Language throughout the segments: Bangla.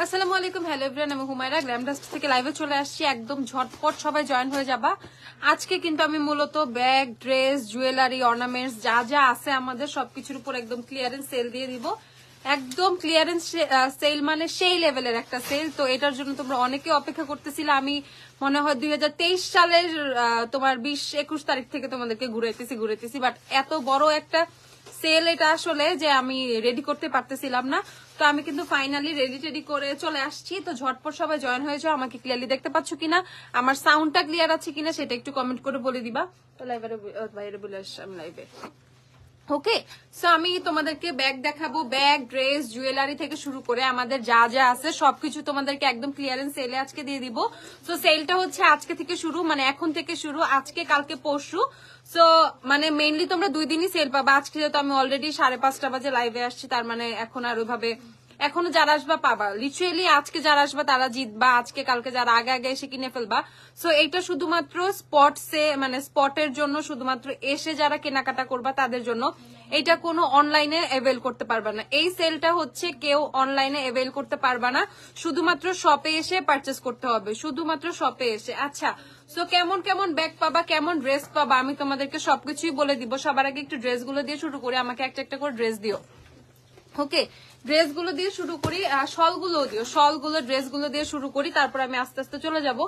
আসসালামু আলাইকুম, হ্যালো এভরিওয়ান, আমি হুমায়রা গ্ল্যামডাস্ট থেকে লাইভে চলে আসছি। একদম ঝটপট সবাই জয়েন হয়ে যাবা। আজকে কিন্তু আমি মূলত ব্যাগ, ড্রেস, জুয়েলারি, অর্নামেন্টস যা যা আছে আমাদের সবকিছুর উপর একদম ক্লিয়ারেন্স সেল দিয়ে দিব। একদম ক্লিয়ারেন্স সেল মানে সেই লেভেলের একটা সেল। তো এটার জন্য তোমরা অনেকে অপেক্ষা করতেছিলে। আমি মনে হয় 2023 সালের তোমার 20-21 তারিখ থেকে তোমাদেরকে ঘুরাইতেছি, বাট এত বড় একটা সেল এটা আসলে যে আমি রেডি করতে পারতেছিলাম না। তো আমি কিন্তু ফাইনালি রেডি করে চলে আসছি। তো ঝটপট সবাই জয়েন হয়ে যাও। আমাকে ক্লিয়ারলি দেখতে পাচ্ছ কিনা, আমার সাউন্ডটা ক্লিয়ার আছে কিনা সেটা একটু কমেন্ট করে বলে দিবা। তো বাইরে বলে আসছি আমি লাইভে। ওকে, সো আমি তোমাদেরকে ব্যাগ দেখাবো। ব্যাগ, ড্রেস, জুয়েলারি থেকে শুরু করে আমাদের যা যা আছে সবকিছু তোমাদেরকে একদম ক্লিয়ারেন্স সেলে আজকে দিয়ে দিব। সো সেলটা হচ্ছে আজকে থেকে শুরু, মানে এখন থেকে শুরু, আজকে কালকে পরশু। সো মানে মেইনলি তোমরা 2 দিনই সেল পাবা। আজকে যেহেতু আমি অলরেডি 5:30 বাজে লাইভে আসছি, তার মানে এখন আর ওইভাবে এখনো যারা আসবা পাবা। লিটারেলি আজকে যারা আসবা তারা জিতবা, আজকে কালকে যারা আগে আগে এসে কিনে ফেলবা। সো এইটা শুধুমাত্র মানে স্পটের জন্য, শুধুমাত্র এসে যারা কেনাকাটা করবা তাদের জন্য। এটা কোনো অনলাইনে অ্যাভেল করতে পারবা না। এই সেলটা হচ্ছে কেউ অনলাইনে অ্যাভেল করতে পারবা না, শুধুমাত্র শপে এসে পারচেস করতে হবে, শুধুমাত্র শপে এসে। আচ্ছা, সো কেমন কেমন ব্যাগ পাবা, কেমন ড্রেস পাবা আমি তোমাদেরকে সবকিছুই বলে দিব। সবার আগে একটু ড্রেসগুলো দিয়ে শুরু করি, আমাকে একটা একটা করে ড্রেস দিও। ওকে, ড্রেসগুলো দিয়ে শুরু করি, শলগুলো দিও, শলগুলো ড্রেসগুলো দিয়ে শুরু করি, তারপর আমি আস্তে আস্তে চলে যাব।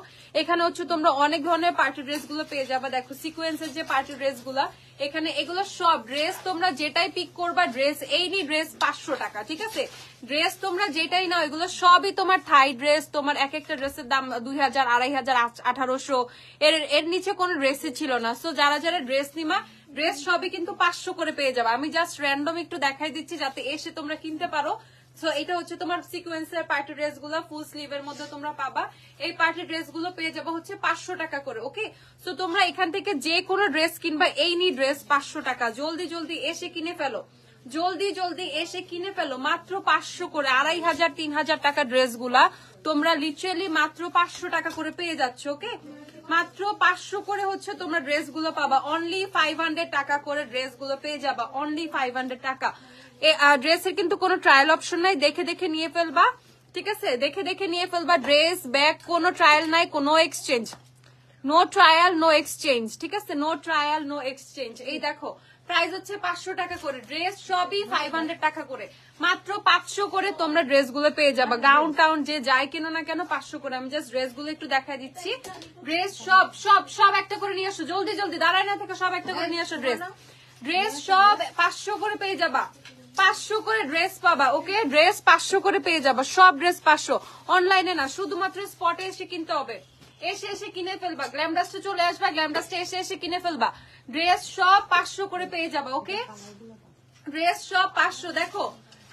এখানে হচ্ছে তোমরা অনেক ধরনের পার্টি ড্রেসগুলো পেয়ে যাবে। দেখো সিকোয়েন্সের যে পার্টি ড্রেসগুলো এখানে, এগুলো সব ড্রেস তোমরা যেটাই পিক করবা, ড্রেস এই নি ড্রেস 500 টাকা, ঠিক আছে? ড্রেস তোমরা যেটাই নাও এগুলো সবই তোমার থাই ড্রেস। তোমার এক একটা ড্রেসের দাম 2000, 2500, 1800, এর নিচে কোনো ড্রেসই ছিল না। সো যারা যারা ড্রেস নিবা, ড্রেস সবই কিন্তু 500 করে পেয়ে যাবে। আমি জাস্ট র্যান্ডম একটু দেখাই দিচ্ছি যাতে এসে তোমরা কিনতে পারো। সো এটা হচ্ছে তোমার সিকোয়েন্সের পার্টি ড্রেস গুলো, ফুল স্লিভের মধ্যে তোমরা পাবা। এই পার্টি ড্রেস গুলো পেয়ে যাবো হচ্ছে 500 টাকা করে। ওকে, সো তোমরা এখান থেকে যে কোনো ড্রেস কিনবা, এই নি ড্রেস 500 টাকা। জলদি জলদি এসে কিনে ফেলো, জলদি জলদি এসে কিনে ফেলো। মাত্র 500 করে, 2500, 3000 টাকা ড্রেস গুলা তোমরা লিটারেলি মাত্র 500 টাকা করে পেয়ে যাচ্ছ। ওকে, মাত্র 500 করে হচ্ছে তোমরা ড্রেস গুলো পাবা। অনলি 500 টাকা করে ড্রেস গুলো পেয়ে যাবা, অনলি 500 টাকা। ড্রেসের কিন্তু কোনো ট্রায়াল অপশন নাই, দেখে দেখে নিয়ে ফেলবা, ঠিক আছে? দেখে দেখে নিয়ে ফেলবা। ড্রেস, ব্যাগ, কোনো ট্রায়াল নাই, কোনো exchange, no trial no exchange, ঠিক আছে? No trial no exchange. এই দেখো প্রাইস হচ্ছে 500 টাকা করে, ড্রেস সবই 500 টাকা করে। মাত্র 500 করে তোমরা ড্রেস গুলো পেয়ে যাবা। গাউন টাউন যে যাই কেনো না কেন 500 করে। আমি জাস্ট ড্রেস গুলো একটু দেখা দিচ্ছি। ড্রেস সব সব সব একটা করে নিয়ে আসো, জলদি জলদি, দাঁড়ায় না থেকে সব একটা করে নিয়ে আসো। ড্রেস ড্রেস সব 500 করে পেয়ে যাবা, 500 করে ড্রেস পাবা। ওকে, ড্রেস 500 করে পেয়ে যাবা, সব ড্রেস 500। অনলাইনে না, শুধুমাত্র স্পটে এসে কিনতে হবে। এসে এসে কিনে ফেলবা, গ্ল্যামডাস্টে চলে আসবা, গ্ল্যামডাস্টে এসে এসে কিনে ফেলবা। ড্রেস সব 500 করে পেয়ে যাবা। ওকে, ড্রেস সব 500। দেখো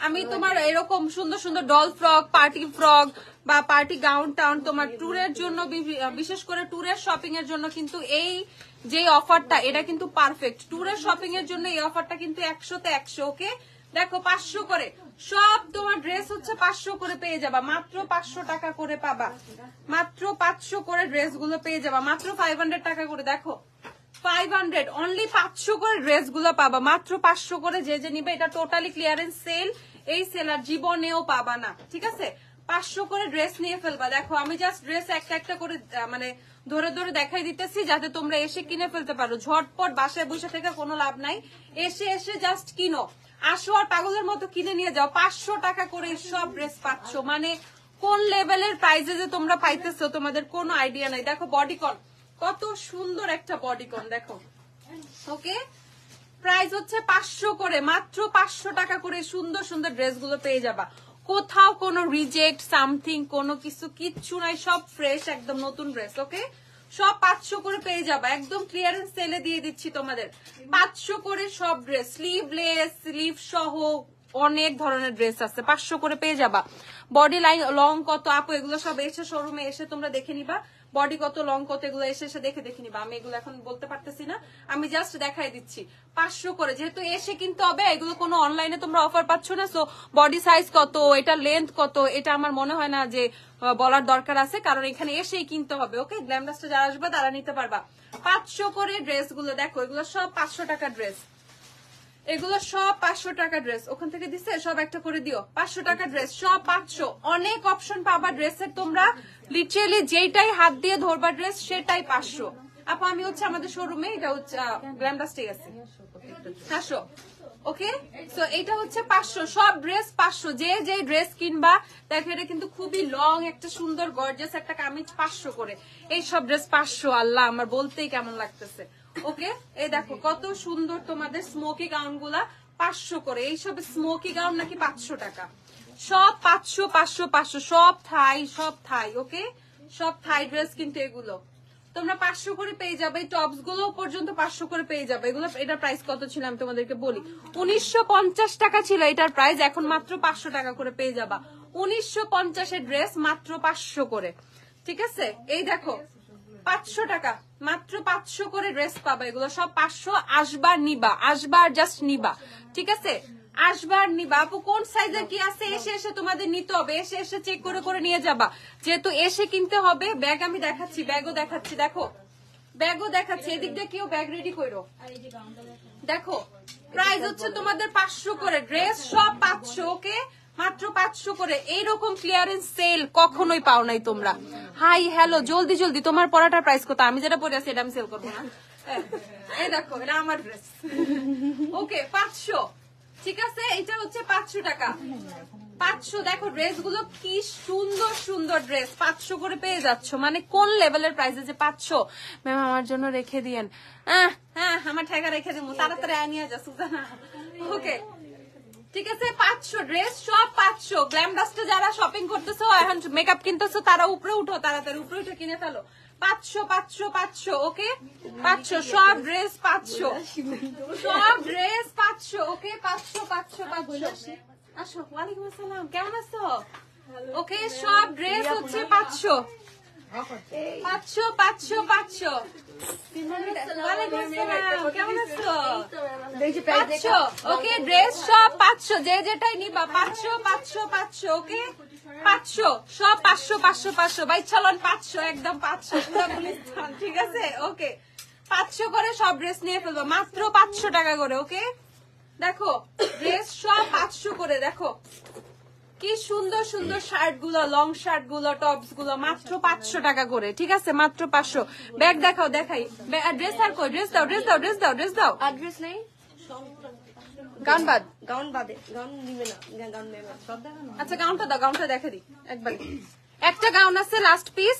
আমি তোমার এরকম সুন্দর সুন্দর ডল ফ্রক, পার্টি ফ্রক বা পার্টি গাউন টাউন তোমার ট্যুরের জন্য, বিশেষ করে ট্যুরের শপিং এর জন্য কিন্তু এই যে অফারটা, এটা কিন্তু পারফেক্ট। ট্যুরের শপিং এর জন্য এই অফারটা কিন্তু 100তে 100। ওকে, দেখো 500 করে সব তোমার ড্রেস হচ্ছে 500 করে পেয়ে যাবা, মাত্র 500 টাকা করে পাবা। মাত্র 500 করে ড্রেস গুলো পেয়ে যাবা, মাত্র 500 টাকা করে। দেখো 500, অনলি 500 করে ড্রেস গুলো পাবা, মাত্র 500 করে। যে যে নিবে, এটা টোটালি ক্লিয়ারেন্স সেল। এই সেল আর জীবনেও পাবা না, ঠিক আছে? 500 করে ড্রেস নিয়ে ফেলবা। দেখো আমি জাস্ট ড্রেস একটা একটা করে মানে ধরে ধরে দেখাই দিতেছি যাতে তোমরা এসে কিনে ফেলতে পারো। ঝটপট বাসায় বসে থেকে কোনো লাভ নাই, এসে এসে জাস্ট কিনো, আসো আর পাগলের মতো কিনে নিয়ে যাও। 500 টাকা করে সব ড্রেস পাচ্ছ, মানে কোন লেভেলের প্রাইসে যে তোমরা পাইতেছো তোমাদের কোনো আইডিয়া নাই। দেখো বডিকন, কত সুন্দর একটা বডিকন, দেখো। ওকে, প্রাইস হচ্ছে 500 করে, মাত্র 500 টাকা করে সুন্দর সুন্দর ড্রেস গুলো পেয়ে যাবা। কোথাও কোনো রিজেক্ট সামথিং কোনো কিছু কিচ্ছু নাই, সব ফ্রেশ একদম নতুন ড্রেস। ওকে, সব 500 করে পেয়ে যাবা, একদম ক্লিয়ারেন্স সেলে দিয়ে দিচ্ছি তোমাদের। 500 করে সব ড্রেস, স্লিভলেস, স্লিভ সহ অনেক ধরনের ড্রেস আছে, 500 করে পেয়ে যাবা। বডি লাইন লং কত আপু, এগুলো সব এসে শোরুমে এসে তোমরা দেখে নিবা। বডি কত, লং কত, এগুলো এসে এসে দেখে দেখে নিবা। আমি এগুলো এখন বলতে পারতেছি না, আমি জাস্ট দেখাই দিচ্ছি। 500 করে, যেহেতু এসে কিনতে হবে, এগুলো কোনো অনলাইনে তোমরা অফার পাচ্ছ না। সো বডি সাইজ কত, এটা লেন্থ কত, এটা আমার মনে হয় না যে বলার দরকার আছে, কারণ এখানে এসেই কিনতে হবে। ওকে, গ্ল্যামডাস্টে যারা আসবে তারা নিতে পারবা। 500 করে ড্রেস গুলো দেখো, এগুলো সব 500 টাকা ড্রেস। এগুলো সব 500 টাকা ড্রেস, ওখান থেকে দিছে সব একটা করে দিও। 500 টাকা ড্রেস সব 500, অনেক অপশন পাবা ড্রেসের তোমরা, লিটারালি যেটাই হাত দিয়ে ধরবা ড্রেস সেটাই 500। আপু আমি হচ্ছে আমাদের শোরুমে, এটা হচ্ছে গ্ল্যামডাস্টে আছে 500। ওকে, সো এটা হচ্ছে 500, সব ড্রেস 500। যে যে ড্রেস কিনবা দেখো, এটা কিন্তু খুবই লং একটা সুন্দর গর্জিয়াস একটা কামিজ, 500 করে। এই সব ড্রেস 500, আল্লাহ আমার বলতেই কেমন লাগতেছে। ওকে, এই দেখো কত সুন্দর তোমাদের স্মোকি গাউন গুলা 500 করে। এইসব স্মোকি গাউন নাকি 500 টাকা, সব 500 500 500, সব থাই, সব থাই। ওকে, সব থাই ড্রেস কিন্তু এগুলো তোমরা 500 করে পেয়ে যাবে। টপস গুলো পর্যন্ত 500 করে পেয়ে যাবে। এগুলো এটার প্রাইস কত ছিল আমি তোমাদেরকে বলি, 1950 টাকা ছিল এটার প্রাইস, এখন মাত্র 500 টাকা করে পেয়ে যাবা। 1950 এর ড্রেস মাত্র 500 করে, ঠিক আছে। এই দেখো 500 টাকা, মাত্র 500 করে ড্রেস পাবা। এগুলো সব 500। আসবার নিবা, আসবার জাস্ট নিবা, ঠিক আছে, আসবার নিবা। আপু কোন সাইজের কি আছে এসে এসে তোমাদের নিতে হবে, এসে এসে চেক করে করে নিয়ে যাবা, যেহেতু এসে কিনতে হবে। ব্যাগ আমি দেখাচ্ছি, ব্যাগও দেখাচ্ছি, দেখো ব্যাগও দেখাচ্ছি। এদিক দিয়ে কেউ ব্যাগ রেডি করো, দেখো প্রাইস হচ্ছে তোমাদের 500 করে, ড্রেস সব 500। ওকে, মাত্র 500 করে। এইরকম ক্লিয়ারেন্স সেল কখনোই পাও নাই তোমরা। হাই হ্যালো, জলদি জলদি, তোমার পরাটার প্রাইস কত? আমি যেটা পরে আছি এটা আমি সেল করবো না। এই দেখো এটা আমার ড্রেস। ওকে 500, ঠিক আছে, এটা হচ্ছে 500 টাকা, 500। দেখো ড্রেস গুলো কি সুন্দর সুন্দর ড্রেস, 500 করে পেয়ে যাচ্ছ, মানে কোন লেভেলের প্রাইসে যে 500। ম্যাম আমার জন্য রেখে দিয়েন। হ্যাঁ আমার ঠেকা রেখে দেবো, তাড়াতাড়ি আনিয়ে যা সুজানা। ওকে, ঠিক আছে, 500 ড্রেস সব 500। গ্ল্যামডাস্টে যারা শপিং করতেছো, এখন মেকআপ কিনতেছো, তারা উপরে উঠো, তাড়াতাড়ি উপরে উঠে কিনে ফেলো। 500 500 500। ওকে 500, সব ড্রেস 500, সব ড্রেস 500। ওকে 500 500 500। আসো, ওয়ালাইকুম আসসালাম, কেমন আছো? ওকে, সব ড্রেস হচ্ছে 500 500 500 500। ওয়ালাইকুম আসসালাম, কেমন আছো? 500। ওকে, ড্রেস সব 500, যে যেটাই নিবা 500 500 500। ওকে 500, সব 500 500 500। ভাই চলন 500, একদম 500 পুরো গুলিস্তান, ঠিক আছে। ওকে 500 করে সব ড্রেস নিয়ে ফেলবো, মাত্র 500 টাকা করে। ওকে, দেখো ড্রেস সব 500 করে। দেখো কি সুন্দর সুন্দর শার্ট গুলো, লং শার্ট গুলো, টপস গুলো মাত্র 500 টাকা করে, ঠিক আছে, মাত্র 500। ব্যাগ দেখাও, দেখাই। ড্রেস আর কই? ড্রেস দাও, ড্রেস দাও, ড্রেস দাও, ড্রেস দাও। অ্যাড্রেস নেই, গাউন বাদ, গাউন বাদে, গাউন নিবে না, গাউন নেবে না, সব দেখানো। আচ্ছা গাউনটা দাও, গাউনটা দেখে দিই একবার। একটা গাউন আছে লাস্ট পিস,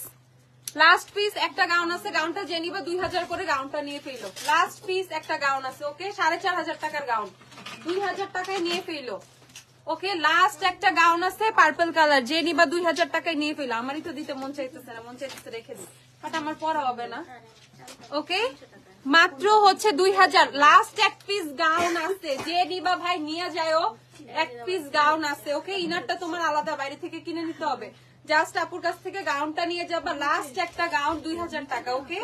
লাস্ট পিস একটা গাউন আছে, গাউনটা যে নিবা 2000 করে গাউনটা নিয়ে ফেলো। লাস্ট পিস একটা গাউন আছে, ওকে 4500 টাকার গাউন 2000 টাকায় নিয়ে ফেলো। ওকে, লাস্ট একটা গাউন আছে পার্পল কালার, যে নিবা 2000 টাকায় নিয়ে ফেলো। আমারই তো দিতে মন চাইতেছে না, মন চাইতেছে রেখে দিই, বাট আমার পরা হবে না। ওকে, মাত্র হচ্ছে 2000। লাস্ট এক পিস গাউন আছে, যে নিবা ভাই নিয়ে যাও, এক পিস গাউন আছে। ওকে, ইনারটা তোমার আলাদা বাইরে থেকে কিনে নিতে হবে, জাস্ট আপুর কাছ থেকে গাউনটা নিয়ে যাবা। লাস্ট একটা গাউন 2000 টাকা। ওকে,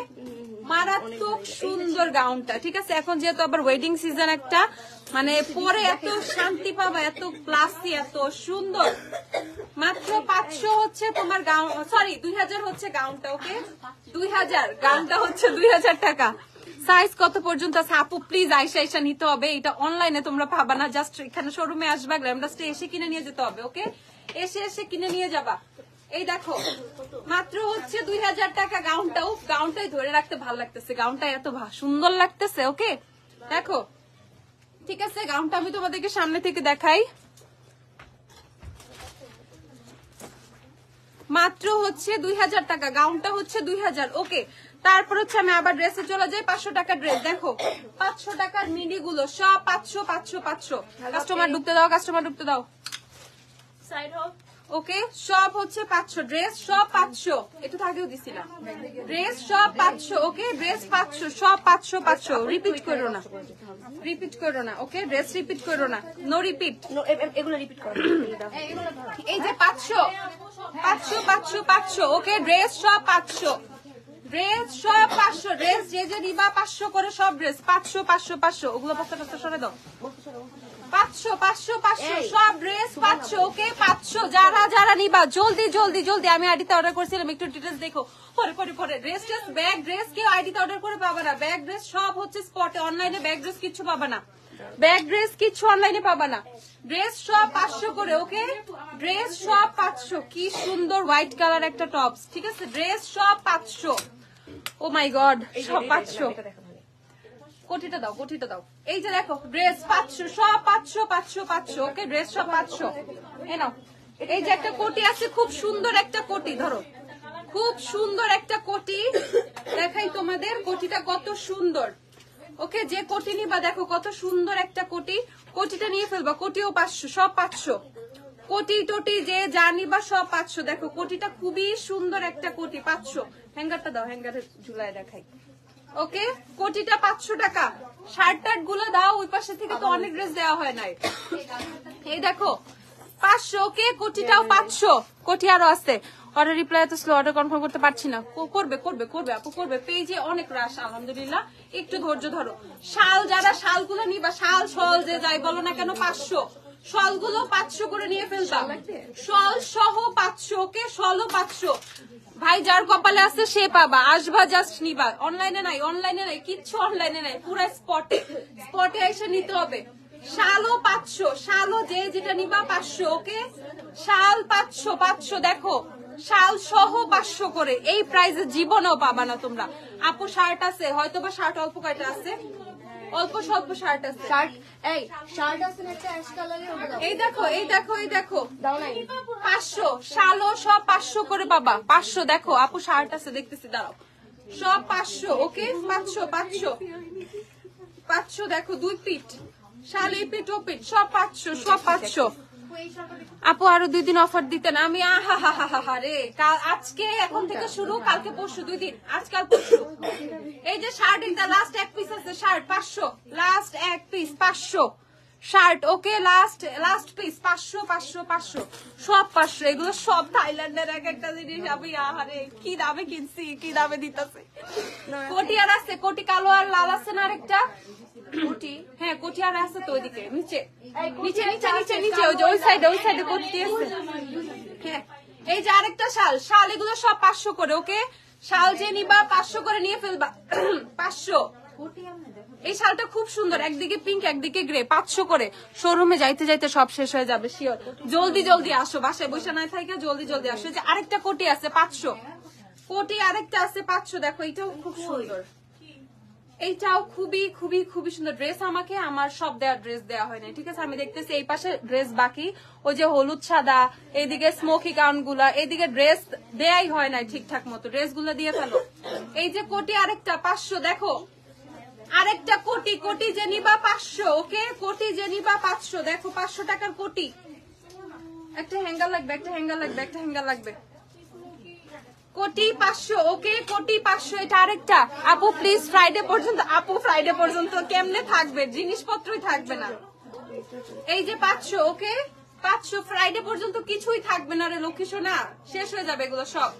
মারাত্মক সুন্দর গাউনটা, ঠিক আছে। এখন যেহেতু আবার ওয়েডিং সিজন একটা, মানে পরে এত শান্তি পাবা, এত ক্লাসি, এত সুন্দর। মাত্র 500 হচ্ছে তোমার গাউন, সরি 2000 হচ্ছে গাউনটা। ওকে 2000, গাউনটা হচ্ছে 2000 টাকা। সাইজ কত পর্যন্ত আছে আপু? প্লিজ আইসা আইসা নিতে হবে, এটা অনলাইনে তোমরা পাবা না, জাস্ট এখানে শোরুমে আসবা, গ্ল্যামডাস্টে এসে কিনে নিয়ে যেতে হবে। ওকে, এসে এসে কিনে নিয়ে যাবা। এই দেখো মাত্র হচ্ছে 2000 টাকা গাউনটাও। গাউনটাই ধরে রাখতে ভালো লাগতেছে, গাউনটা এত সুন্দর লাগতেছে। ওকে দেখো, ঠিক আছে, গাউনটা আমি তোমাদেরকে সামনে থেকে দেখাই। মাত্র হচ্ছে 2000 টাকা, গাউনটা হচ্ছে 2000। ওকে, তারপর হচ্ছে আমি আবার ড্রেসে চলে যাই। 500 টাকার ড্রেস দেখো, 500 টাকার মিনি গুলো সব 500 500 500। কাস্টমার ঢুকতে দাও, কাস্টমার ঢুকতে দাও। সাইড হোক। ওকে, সব হচ্ছে 500, ড্রেস সব 500। এটা তো আগেও দিছিলাম, ড্রেস সব 500। ওকে, ড্রেস 500, সব 500 500। রিপিট করো না, রিপিট করো না। ওকে, ড্রেস রিপিট করো না, নো রিপিট। এগুলো রিপিট করো। এই যে 500 500 500 500। ওকে, ড্রেস সব 500, ড্রেস সব 500। ড্রেস যে যে নিবা 500 করে সব ড্রেস 500 500 500। ওগুলো পাঁচটা পাঁচটা সরে দাও। 500 500 500, সব ড্রেস 500। ওকে 500, যারা যারা নিবা জলদি জলদি জলদি। আমি আইডিতে অর্ডার করেছিলাম, একটু ডিটেলস দেখো। পরে পরে পরে ড্রেস ব্যাগ ড্রেস কেউ আইডিতে অর্ডার করে পাবা না, ব্যাগ ড্রেস সব হচ্ছে স্পটে, অনলাইনে ব্যাগ ড্রেস কিছু পাবা না। ব্যাগ ড্রেস কিছু অনলাইনে পাবা না, ড্রেস সব 500 করে। ওকে, ড্রেস সব 500। কি সুন্দর হোয়াইট কালার একটা টপস, ঠিক আছে, ড্রেস সব 500। ও মাই গড, সব 500। কোটিটা দাও, কোটিটা দাও। এই যে দেখো ড্রেস 500, সব 500 500 500। ওকে, ড্রেস সব 500। এই নাও, এই যে একটা কোটি আছে, খুব সুন্দর একটা কোটি, ধরো, খুব সুন্দর একটা কোটি দেখাই তোমাদের। কোটিটা কত সুন্দর। ওকে, যে কোটি নিবা দেখো কত সুন্দর একটা কোটি। কোটিটা নিয়ে ফেলবা, কোটিও 500, সব 500। কোটি টোটি যে যা নিবা সব 500। দেখো কোটিটা খুবই সুন্দর একটা কোটি, 500। হ্যাঙ্গারটা দাও, হ্যাঙ্গারে ঝুলায় দেখাই। ওকে, কোটিটা 500 টাকা। শার্ট টার্ট গুলো দাও, ওই পাশে থেকে তো অনেক ড্রেস দেওয়া হয় নাই। এই দেখো 500। ওকে, কোটিটাও 500। কোটি আরো আছে। অর্ডার রিপ্লাই এত স্লো, অর্ডার কনফার্ম করতে পারছি না। করবে করবে করবে আপু, করবে। পেজে অনেক রাশ, আলহামদুলিল্লাহ, একটু ধৈর্য ধরো। শাল, যারা শালগুলো নিবা, শাল শল যে যাই বলো না কেন, 500। শলগুলো 500 করে নিয়ে ফেলতাম, শল সহ 500। ওকে, শলও 500। ভাই যার কপালে আছে সে পাবা, আসবা জাস্ট নিবা। অনলাইনে নাই, অনলাইনে নাই, কিচ্ছু অনলাইনে নাই, পুরো স্পটে, স্পটে এসে নিতে হবে। শালও 500, শালও যে যেটা নিবা 500। ওকে, শাল 500 500। দেখো শাল সহ 500 করে। এই প্রাইসে জীবনেও পাবা না তোমরা। আপু শার্ট আছে হয়তো বা, শার্ট অল্প কয়টা আছে, অল্প স্বল্প শার্ট আছে। শার্ট, এই শার্ট আছে না একটা অ্যাশ কালারের, ওটা দাও। এই দেখো, এই দেখো, এই দেখো, দাও নাই 500। শালও সব 500 করে পাবা, 500। দেখো আপু শার্ট আছে, দেখতেছি, দাঁড়াও, সব 500। ওকে, 500 500 500। দেখো 2 পিট শাল, এই পিট ও পিট, সব 500, সব 500। আপু আরো 2 দিন অফার দিতেন, আমি আহা হা হা হা রে। আজকে এখন থেকে শুরু, কালকে পরশু 2 দিন, আজকাল পরশু। এই যে শার্ট, এটা লাস্ট এক পিস আছে, শার্ট 500, লাস্ট এক পিস 500 শার্ট। ওকে, লাস্ট পিস 500 500 500, সব 500। এগুলো সব থাইল্যান্ডের এক একটা জিনিস। আমি আহারে কি দামে কিনছি, কি দামে দিতেছে। কোটি আর আছে, কোটি কালো আর লাল আছে না আরেকটা কোটি। হ্যাঁ, কোটি আর আছে তো ওইদিকে, নিচে নিচে নিচে নিচে নিচে, ওই যে ওই সাইডে, ওই সাইডে কোটি আছে। হ্যাঁ, এই যে আরেকটা শাল, শাল এগুলো সব 500 করে। ওকে, শাল যে নিবা 500 করে নিয়ে ফেলবা, 500। এই শালটা খুব সুন্দর, একদিকে পিঙ্ক একদিকে গ্রে, 500 করে। শোরুমে যাইতে যাইতে সব শেষ হয়ে যাবে শিওর। জলদি জলদি আসো, বাসায় বসে নাই থাইকা জলদি জলদি আসো। যে আরেকটা কোটি আছে 500, কোটি আরেকটা আছে 500। দেখো এটাও খুব সুন্দর, এইটাও খুবই খুবই খুবই সুন্দর। ড্রেস আমাকে আমার সব দেওয়ার ড্রেস দেওয়া হয় না, ঠিক আছে, আমি দেখতেছি এই পাশে ড্রেস বাকি, ওই যে হলুদ সাদা, এইদিকে স্মোকি গাউন গুলা, এইদিকে ড্রেস দেয়াই হয় না ঠিকঠাক মতো, ড্রেস গুলো দিয়ে ফেলো। এই যে কোটি আরেকটা 500। দেখো আরেকটা কোটি, কোটি যে নিবা 500। ওকে, কোটি যে নিবা 500। দেখো 500 টাকার কোটি। একটা হ্যাঙ্গার লাগবে, একটা হ্যাঙ্গার লাগবে, একটা হ্যাঙ্গার লাগবে। কোটি 500। ওকে, কোটি 500। এটা আরেকটা। আপু প্লিজ ফ্রাইডে পর্যন্ত, আপু ফ্রাইডে পর্যন্ত কেমনে থাকবে, জিনিসপত্রই থাকবে না। এই যে 500। ওকে, 500 ফ্রাইডে পর্যন্ত কিছুই থাকবে না রে লক্ষ্মী সোনা, শেষ হয়ে যাবে এগুলো সব।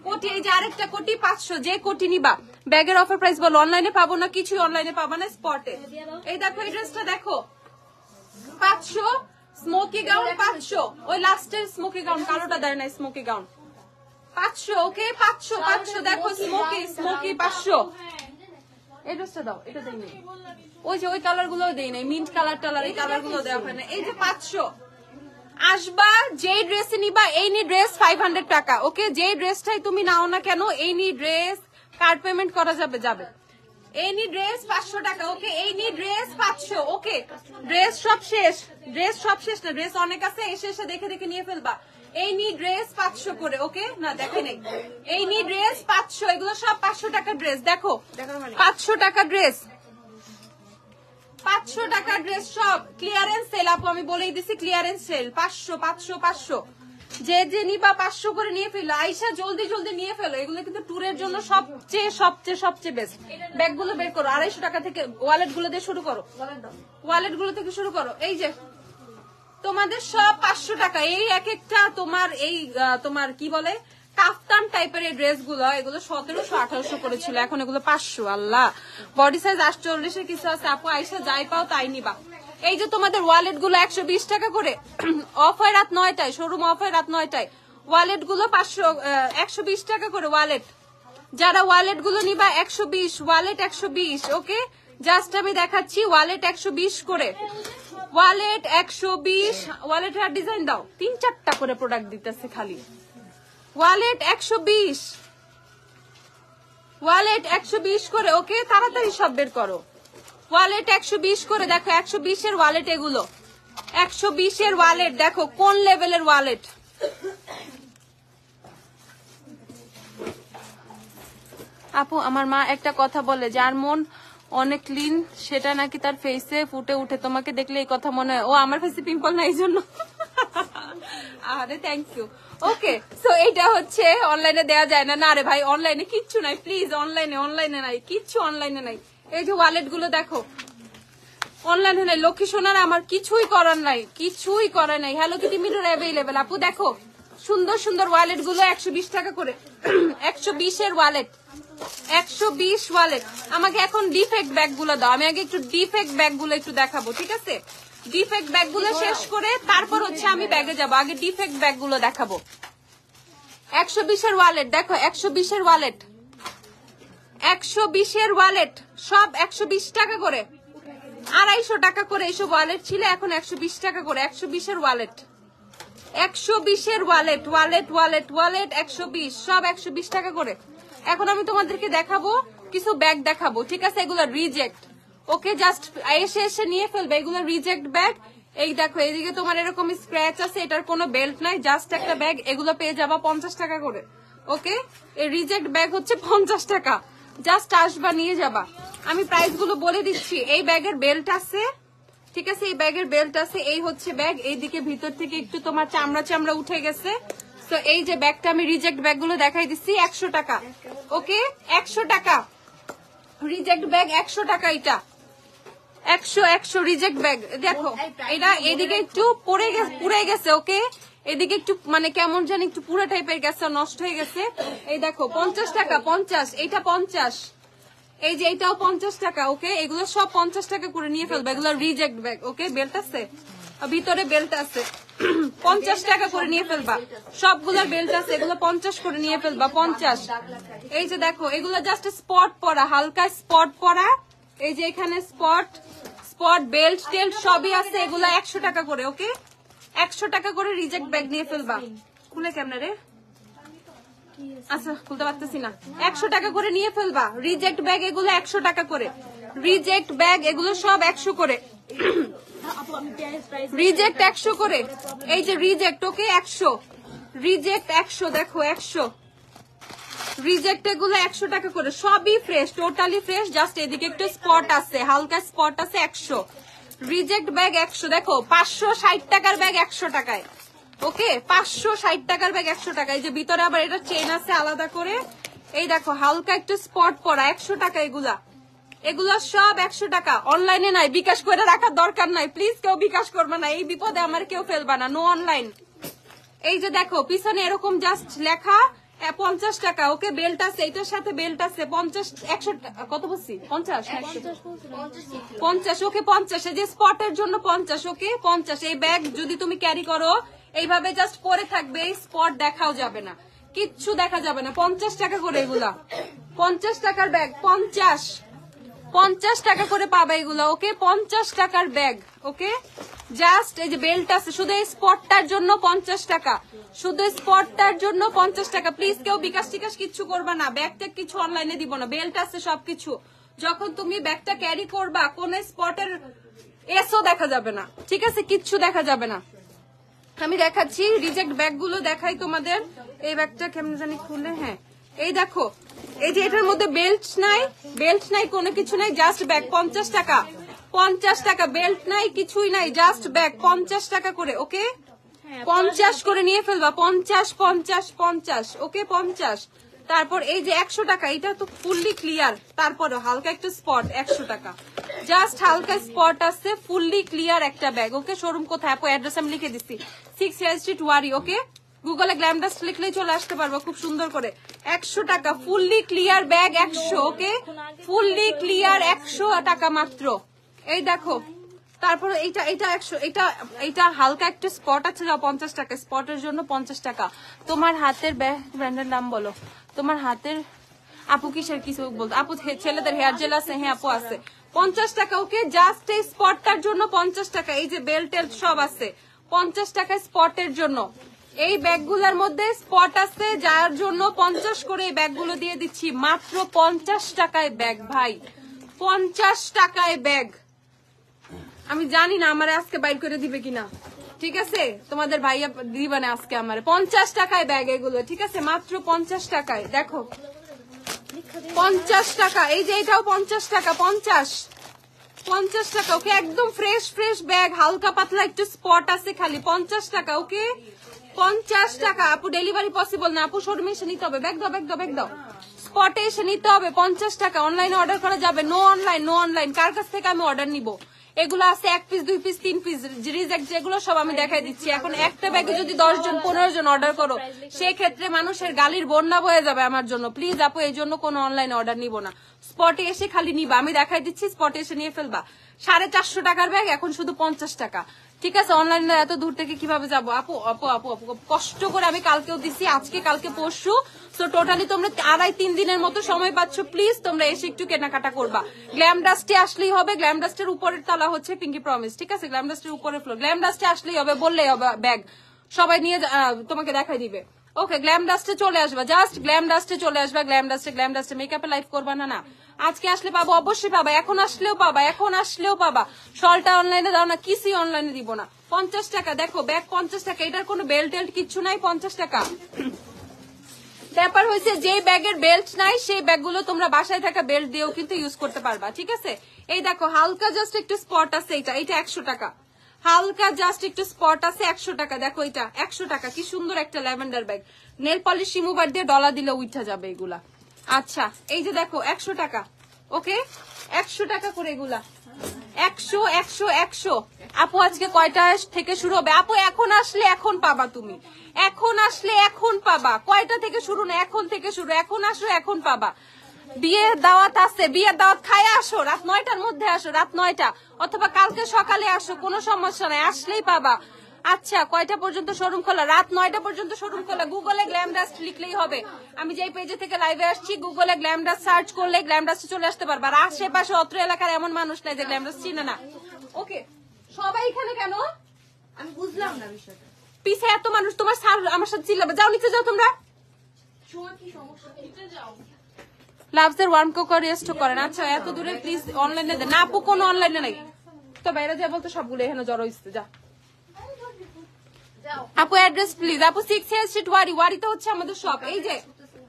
কোটি, এই যে আরেকটা কোটি 500। যে কোটি নিবা, ব্যাগের অফার প্রাইস বলো, অনলাইনে পাবো না, কিছুই অনলাইনে পাবো না, স্পটে। এই দেখো এই ড্রেসটা দেখো 500, স্মোকি গাউন 500, ওই লাস্টের স্মোকি গাউন, কালোটা দেয় না, স্মোকি গাউন 500। ওকে, 500 500। দেখো স্মোকি, স্মোকি 500। এই ড্রেসটা দাও, এটা দেই নাই, ওই যে ওই কালার গুলো দেই নাই, মিন্ট কালার টালার, এই কালার গুলো দেওয়া হয় না। এই যে 500। আসবা, যে ড্রেস নিবা, এই নি ড্রেস 500 টাকা। ওকে, যে ড্রেসটাই তুমি নাও না কেন, এই নি ড্রেস কার্ড পেমেন্ট করা যাবে, যাবে। এই নি ড্রেস 500 টাকা। ওকে, এই নি ড্রেস 500। ওকে, ড্রেস সব শেষ, ড্রেস সব শেষ না, ড্রেস অনেক আছে, এসে এসে দেখে দেখে নিয়ে ফেলবা। এই নি ড্রেস 500 করে। ওকে, না দেখে নেই, এই নি ড্রেস 500। এগুলো সব 500 টাকা ড্রেস। দেখো 500 টাকা ড্রেস, 500 টাকা ড্রেস, সব ক্লিয়ারেন্স সেল। আপু আমি বলেই দিছি, ক্লিয়ারেন্স সেল। 500 500 500। যে যে নিবা 500 করে নিয়ে ফেলো। আইসা জলদি জলদি নিয়ে ফেলো, এগুলো কিন্তু ট্যুরের জন্য সবচেয়ে সবচেয়ে সবচেয়ে বেস্ট। ব্যাগ গুলো বের করো, 250 টাকা থেকে ওয়ালেট গুলো দিয়ে শুরু করো, ওয়ালেট গুলো থেকে শুরু করো। এই যে তোমাদের সব 500 টাকা। এই এক একটা তোমার এই তোমার কি বলে কাফতান টাইপের এই ড্রেস গুলো, এগুলো 1700 1800 করেছিল, এখন এগুলো 500। আল্লাহ, বডি সাইজ 48 কিছু আছে। আপু আইসা যাই পাও তাই নিবা। এই যে তোমাদের ওয়ালেট গুলো 120 টাকা করে, অফ হয় রাত 9টায়, শোরুম অফ হয় রাত 9টায়। ওয়ালেট গুলো 120 টাকা করে ওয়ালেট। যারা ওয়ালেট গুলো নিবা 120, ওয়ালেট 120। ওকে, জাস্ট আমি দেখাচ্ছি ওয়ালেট 120 করে, ওয়ালেট 120, ওয়ালেটের আর ডিজাইন দাও, 3-4টা করে প্রোডাক্ট দিতেছে খালি। ওয়ালেট 120, ওয়ালেট 120 করে, ওকে তাড়াতাড়ি সব বের করো। ওয়ালেট 120 করে, দেখো 120 এর ওয়ালেট, এগুলো 120 এর ওয়ালেট, দেখো কোন লেভেলের ওয়ালেট। আপু আমার মা একটা কথা বলে, যার মন অনেক ক্লিন সেটা নাকি তার ফেসে ফুটে উঠে, তোমাকে দেখলে এই কথা মনে হয়। ও আমার ফেসে পিম্পল নাই জন্য। আরে থ্যাংক ইউ। ওকে সো এটা হচ্ছে অনলাইনে দেওয়া যায় না। না রে ভাই, অনলাইনে কিচ্ছু নাই, প্লিজ অনলাইনে নাই কিচ্ছু, অনলাইনে নাই। এই যে ওয়ালেট গুলো দেখো অনলাইনে নাই। লক্ষ্মী সোনার আমার কিছুই করার নাই, কিছুই করার নাই। Hello Kitty mirror available. আপু দেখো সুন্দর সুন্দর ওয়ালেট গুলো 120 টাকা করে। 120 এর ওয়ালেট, 120 ওয়ালেট। আমাকে এখন ডিফেক্ট ব্যাগ গুলো দাও, আমি আগে একটু ডিফেক্ট ব্যাগ গুলো একটু দেখাবো, ঠিক আছে? ডিফেক্ট ব্যাগ গুলো শেষ করে তারপর হচ্ছে আমি ব্যাগে যাবো, আগে ডিফেক্ট ব্যাগ গুলো দেখাবো। 120 এর ওয়ালেট দেখো, 120 এর ওয়ালেট, 120 এর ওয়ালেট সব 120 টাকা করে। 250 টাকা করে এইসব ওয়ালেট ছিল, এখন 120 টাকা করে। 120 এর ওয়ালেট, 120 এর ওয়ালেট, ওয়ালেট ওয়ালেট ওয়ালেট 120, সব 120 টাকা করে। এখন আমি তোমাদেরকে দেখাবো কিছু ব্যাগ দেখাবো, ঠিক আছে? এগুলো রিজেক্ট, ওকে জাস্ট এসে এসে নিয়ে ফেলবে, এগুলো রিজেক্ট ব্যাগ। এই দেখো এইদিকে তোমার এরকম স্ক্র্যাচ আছে, এটার কোনো বেল্ট নাই, জাস্ট একটা ব্যাগ। এগুলো পেয়ে যাবা 50 টাকা করে, ওকে? এই রিজেক্ট ব্যাগ হচ্ছে 50 টাকা, জাস্ট আসবা নিয়ে যাবা। আমি প্রাইস গুলো বলে দিচ্ছি। এই ব্যাগের বেল্ট আছে, ঠিক আছে? এই ব্যাগের বেল্ট আছে, এই হচ্ছে ব্যাগ। এইদিকে ভিতর থেকে একটু তোমার চামড়া চামড়া উঠে গেছে। তো এই যে ব্যাগটা আমি রিজেক্ট ব্যাগ গুলো দেখাই দিচ্ছি, 100 টাকা, ওকে? 100 টাকা রিজেক্ট ব্যাগ, 100 টাকা। এটা 100 রিজেক্ট ব্যাগ। দেখো এটা এদিকে একটু পুড়ে গেছে, ওকে? এদিকে একটু মানে কেমন জানি একটু পুরো টাইপের গেছে, নষ্ট হয়ে গেছে। এই দেখো 50 টাকা, 50, এইটা 50, এই যে এটাও 50 টাকা, ওকে? এগুলো সব 50 টাকা করে নিয়ে ফেলবে, এগুলো রিজেক্ট ব্যাগ, ওকে? বেল্ট আছে ভিতরে, বেল্ট আছে, 50 টাকা করে নিয়ে ফেলবা। সবগুলোর বেল্ট আছে, এগুলো 50 করে নিয়ে ফেলবা, 50। এই যে দেখো এগুলো জাস্ট স্পট পরা, হালকা স্পট পরা, এই যে এখানে স্পট বেল্ট টেল্ট সবই আছে, এগুলো 100 টাকা করে, ওকে? 100 টাকা করে রিজেক্ট ব্যাগ নিয়ে ফেলবা। খুলে কেমনে রে? আচ্ছা খুলতে পারতেছি না। 100 টাকা করে নিয়ে ফেলবা রিজেক্ট ব্যাগ, এগুলো 100 টাকা করে। রিজেক্ট ব্যাগ এগুলো সব 100 করে, রিজেক্ট 100 করে। এই যে রিজেক্ট, ওকে? 100 রিজেক্ট, 100 দেখো 100 রিজেক্ট, এগুলো 100 টাকা করে। সবই ফ্রেশ, টোটালি ফ্রেশ, জাস্ট এদিকে একটু স্পট আছে, হালকা স্পট আছে। 100 রিজেক্ট ব্যাগ 100। দেখো 560 টাকার ব্যাগ 100 টাকায়, ওকে? 560 টাকার ব্যাগ 100 টাকা। এই যে ভিতরে আবার এটা চেন আছে আলাদা করে। এই দেখো হালকা একটু স্পট পরা, 100 টাকা এগুলা, এগুলা সব 100 টাকা। অনলাইনে নাই, বিকাশ করে রাখার দরকার নাই, প্লিজ কেউ বিকাশ করবে না, এই বিপদে আমার কেউ ফেলবা না, নো অনলাইন। এই যে দেখো পিছনে এরকম জাস্ট লেখা 50 টাকা, ওকে? বেল্ট আছে, এটার সাথে বেল্ট আছে। 50, 100 কত বলছি? 50, 50, ওকে? 50, এই যে স্পটের জন্য 50, ওকে? 50। এই ব্যাগ যদি তুমি ক্যারি করো এইভাবে জাস্ট পরে থাকবে, স্পট দেখাও যাবে না, কিচ্ছু দেখা যাবে না। 50 টাকা করে এগুলা, 50 টাকার ব্যাগ, 50 টাকা করে পাবে এগুলা, ওকে? 50 টাকার ব্যাগ, ওকে? জাস্ট এই যে বেল্ট আছে, শুধু এই স্পটটার জন্য 50 টাকা, শুধু স্পটটার জন্য 50 টাকা। প্লিজ কেউ বিকাশ টিকাশ কিচ্ছু করবা না, ব্যাগটা কিছু অনলাইনে দিব না, বেল্ট আছে সবকিছু। যখন তুমি ব্যাগটা ক্যারি করবা কোন স্পটের এসও দেখা যাবে না, ঠিক আছে? কিচ্ছু দেখা যাবে না। আমি দেখাচ্ছি রিজেক্ট ব্যাগ গুলো, দেখাই তোমাদের। এই ব্যাগটা কেমন জানি খুলে, হ্যাঁ এই দেখো, এই যে এটার মধ্যে বেল্ট নাই কোনো কিছু নাই, জাস্ট ব্যাগ 50 টাকা, 50 টাকা। বেল্ট নাই, কিছুই নাই, জাস্ট ব্যাগ 50 টাকা করে, ওকে? 50 করে নিয়ে ফেলবা, 50, 50, 50, ওকে? 50। তারপর এই যে 100 টাকা, এটা তো ফুললি ক্লিয়ার, তারপরে হালকা একটু স্পট, 100 টাকা, জাস্ট হালকা স্পট আছে, ফুললি ক্লিয়ার একটা ব্যাগ, ওকে? শোরুম কোথায় আপু? অ্যাড্রেস আমি লিখে দিচ্ছি, 6 হেয়ার স্ট্রিট ওয়ারি, ওকে? গুগলে গ্ল্যামডাস্ট লিখলেই চলে আসতে পারবো খুব সুন্দর করে। 100 টাকা ফুললি ক্লিয়ার ব্যাগ, 100, ওকে? ফুললি ক্লিয়ার 100 টাকা মাত্র। এই দেখো তারপর এটা 100, এটা হালকা একটা স্পট আছে, 50 টাকা, স্পটের জন্য 50 টাকা। তোমার হাতের ব্যান্ডের নাম বলো, তোমার হাতের আপু কিসের কিছু বলতো? আপু ছেলেদের হেয়ার জেল আছে? হ্যাঁ আপু আছে। 50 টাকা। ওকে, জাস্ট এই স্পটটার জন্য 50 টাকা। এই যে বেল্ট টেল্ট সব আছে 50 টাকা স্পটের জন্য। এই ব্যাগগুলোর মধ্যে স্পট আছে যার জন্য 50 করে এই ব্যাগগুলো দিয়ে দিচ্ছি মাত্র 50 টাকায় ব্যাগ ভাই, 50 টাকায় ব্যাগ। আমি জানি না আমার আজকে বাইর করে দিবে কিনা, ঠিক আছে? তোমাদের ভাইয়া দিবে না আজকে আমার। 50 টাকায় ব্যাগ এগুলো, ঠিক আছে? মাত্র 50 টাকায়। দেখো 50 টাকা। এই যে এটাও 50 টাকা। 50 টাকা। ওকে, একদম ফ্রেশ ফ্রেশ ব্যাগ, হালকা পাতলা একটু স্পট আছে খালি। 50 টাকা। ওকে 50 টাকা। আপু ডেলিভারি পসিবল না আপু, শোরুমে এসে নিতে হবে। ব্যাগ দাও ব্যাগ দাও ব্যাগ দাও, স্পটে এসে নিতে হবে। 50 টাকা। অনলাইনে অর্ডার করা যাবে? No online, no online. কার কাছ থেকে আমি অর্ডার নিব? এগুলো আছে 1 পিস 2 পিস 3 পিস রিজেক্ট, যেগুলো সব আমি দেখাই দিচ্ছি। এখন একটা ব্যাগে যদি 10 জন 15 জন অর্ডার করো, সেক্ষেত্রে মানুষের গালির বন্যা বয়ে যাবে আমার জন্য। প্লিজ আপু এই জন্য কোনো অনলাইনে অর্ডার নিব না, স্পটে এসে খালি নিবা। আমি দেখাই দিচ্ছি, স্পটে এসে নিয়ে ফেলবা। 450 টাকার ব্যাগ এখন শুধু 50 টাকা, ঠিক আছে? অনলাইনে এত দূর থেকে কিভাবে যাবো আপু? আপু আপু আপু কষ্ট করে আমি কালকেও দিচ্ছি, আজকে কালকে পরশু, তো টোটালি তোমরা 2.5-3 দিনের মতো সময় পাচ্ছ। প্লিজ তোমরা এসে একটু কেনাকাটা করবা। গ্ল্যাম ডাস্টে আসলেই হবে। গ্ল্যাম ডাস্টের উপরের তালা হচ্ছে পিঙ্কি প্রমিস, ঠিক আছে? গ্ল্যাম ডাস্টের উপরের ফ্লোর। গ্ল্যাম ডাস্টে আসলেই হবে, বললেই হবে ব্যাগ সবাই নিয়ে তোমাকে দেখাই দিবে। ওকে, গ্ল্যাম ডাস্টে চলে আসবা, জাস্ট গ্ল্যাম ডাস্টে চলে আসবা। গ্ল্যাম ডাস্টে মেকআপে লাইভ করবা না? না, আজকে আসলে পাবো, অবশ্যই পাবা। এখন আসলেও পাবা, এখন আসলেও পাবা। শলটা অনলাইনে দাও না, কিছুই অনলাইনে দিব না। 50 টাকা। দেখো ব্যাগ 50 টাকা। এটার কোনো বেল্ট টেল্ট কিচ্ছু নাই, 50 টাকা। ব্যাপার হয়েছে যে ব্যাগের বেল্ট নাই সেই ব্যাগগুলো তোমরা বাসায় থাকা বেল্ট দিয়েও কিন্তু ইউজ করতে পারবা, ঠিক আছে? এই দেখো হালকা জাস্ট একটু স্পট আছে, এটা 100 টাকা। হালকা জাস্ট একটু স্পট আছে 100 টাকা। দেখো এটা 100 টাকা। কি সুন্দর একটা lavender bag. Nail polish remover দিয়ে ডলা দিলে উঠা যাবে এগুলা। আচ্ছা, এই যে দেখো 100 টাকা। ওকে 100 টাকা করে এগুলা। 100 100 100। আপু আজকে কয়টা থেকে শুরু হবে? আপু এখন আসলে এখন পাবা তুমি, এখন আসলে এখন পাবা। কয়টা থেকে শুরু না, এখন থেকে শুরু। এখন আসো এখন পাবা। বিয়ের দাওয়াত আছে, বিয়ের দাওয়াত খায় আসো, রাত 9টার মধ্যে আসো, রাত 9টা, অথবা কালকে সকালে আসো, কোনো সমস্যা নাই, আসলেই পাবা। আচ্ছা, কয়টা পর্যন্ত শোরুম খোলা? রাত 9টা পর্যন্ত শোরুম খোলা। গুগলে গ্ল্যাম ডাস্ট লিখলেই হবে। আমি যেই পেজে থেকে লাইভে আসছি, গুগলে গ্ল্যাম ডাস্ট সার্চ করলে গ্ল্যাম ডাস্টে চলে আসতে পারবা। আর আশেপাশে অত্র এলাকার এমন মানুষ নাই যে গ্ল্যাম ডাস্ট চিনে না। ওকে, সবাই এখানে কেন আমি বুঝলাম না বিষয়টা। পিছে এত মানুষ? তোমার স্যার আমার সাথে চিল্লাবে। যাও নিচে যাও তোমরা। তোমার কি সমস্যা? নিতে যাও। লাভসের ওয়ার্ম কোকার রেস্ট করেন। আচ্ছা, এত দূরে প্লিজ অনলাইনে দেন না আপু, কোনো অনলাইনে নাই তো। বাইরে যা বলতো সবগুলো এখানে জড়ো হইছে। যা আপু অ্যাড্রেস প্লিজ। আপু 6 স্ট্রিট ওয়ারিতে হচ্ছে আমাদের শপ। এই যে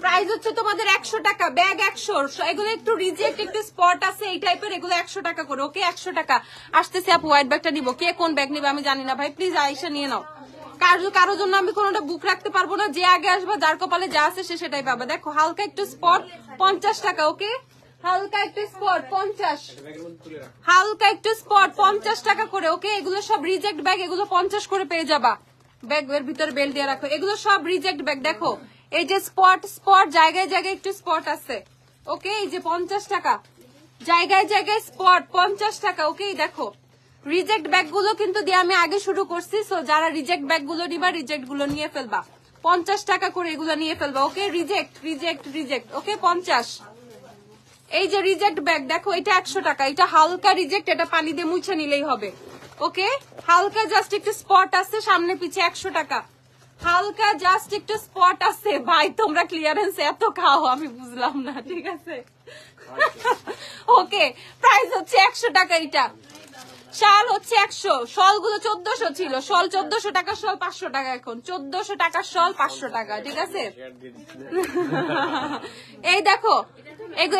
প্রাইস হচ্ছে তোমাদের 100 টাকা, ব্যাগ 100। এগুলো একটু রিজেক্ট, একটু স্পট আছে এই টাইপের, এগুলো 100 টাকা করে। ওকে 100 টাকা। আসতেছে আপু, হোয়াইট ব্যাগটা নিবো। কে কোন ব্যাগ নিবে আমি জানি না ভাই, প্লিজ আইসা নিয়ে নাও। কারোর জন্য আমি কোনোটা বুক রাখতে পারবো না। যে আগে আসবে, যার কপালে যা আছে সে সেটাই পাবে। দেখো হালকা একটু স্পট 50 টাকা। ওকে, হালকা একটু স্পট 50, হালকা একটু স্পট 50 টাকা করে। ওকে, এগুলো সব রিজেক্ট ব্যাগ, এগুলো 50 করে পেয়ে যাবা। ব্যাগের ভিতরে বেল্ট দিয়ে রাখো, এগুলো সব রিজেক্ট ব্যাগ। দেখো এই যে স্পট জায়গায় জায়গায় একটু স্পট আছে। ওকে, এই যে 50 টাকা, জায়গায় জায়গায় স্পট 50 টাকা। ওকে, দেখো রিজেক্ট ব্যাগ গুলো কিন্তু দিয়ে আমি আগে শুরু করছি। সো যারা রিজেক্ট ব্যাগ গুলো নিবা, রিজেক্ট গুলো নিয়ে ফেলবা। 50 টাকা করে এগুলো নিয়ে ফেলবা। ওকে, রিজেক্ট রিজেক্ট রিজেক্ট। ওকে 50। এই যে রিজেক্ট ব্যাগ দেখো, এটা 100 টাকা। এটা হালকা রিজেক্ট, এটা পানি দিয়ে মুছে নিলেই হবে। ওকে, হালকা জাস্ট একটু স্পট আছে সামনে পিছে 100 টাকা। হালকা জাস্ট একটু স্পট আছে। ভাই তোমরা ক্লিয়ারেন্স এত খাও আমি বুঝলাম না, ঠিক আছে? ওকে, প্রাইস হচ্ছে 100 টাকা। এটা শাল হচ্ছে 100। শল গুলো 1400 ছিল। শল 1400 টাকা, শল 500 টাকা। এখন 1400 টাকা শল 500 টাকা, ঠিক আছে? এই দেখো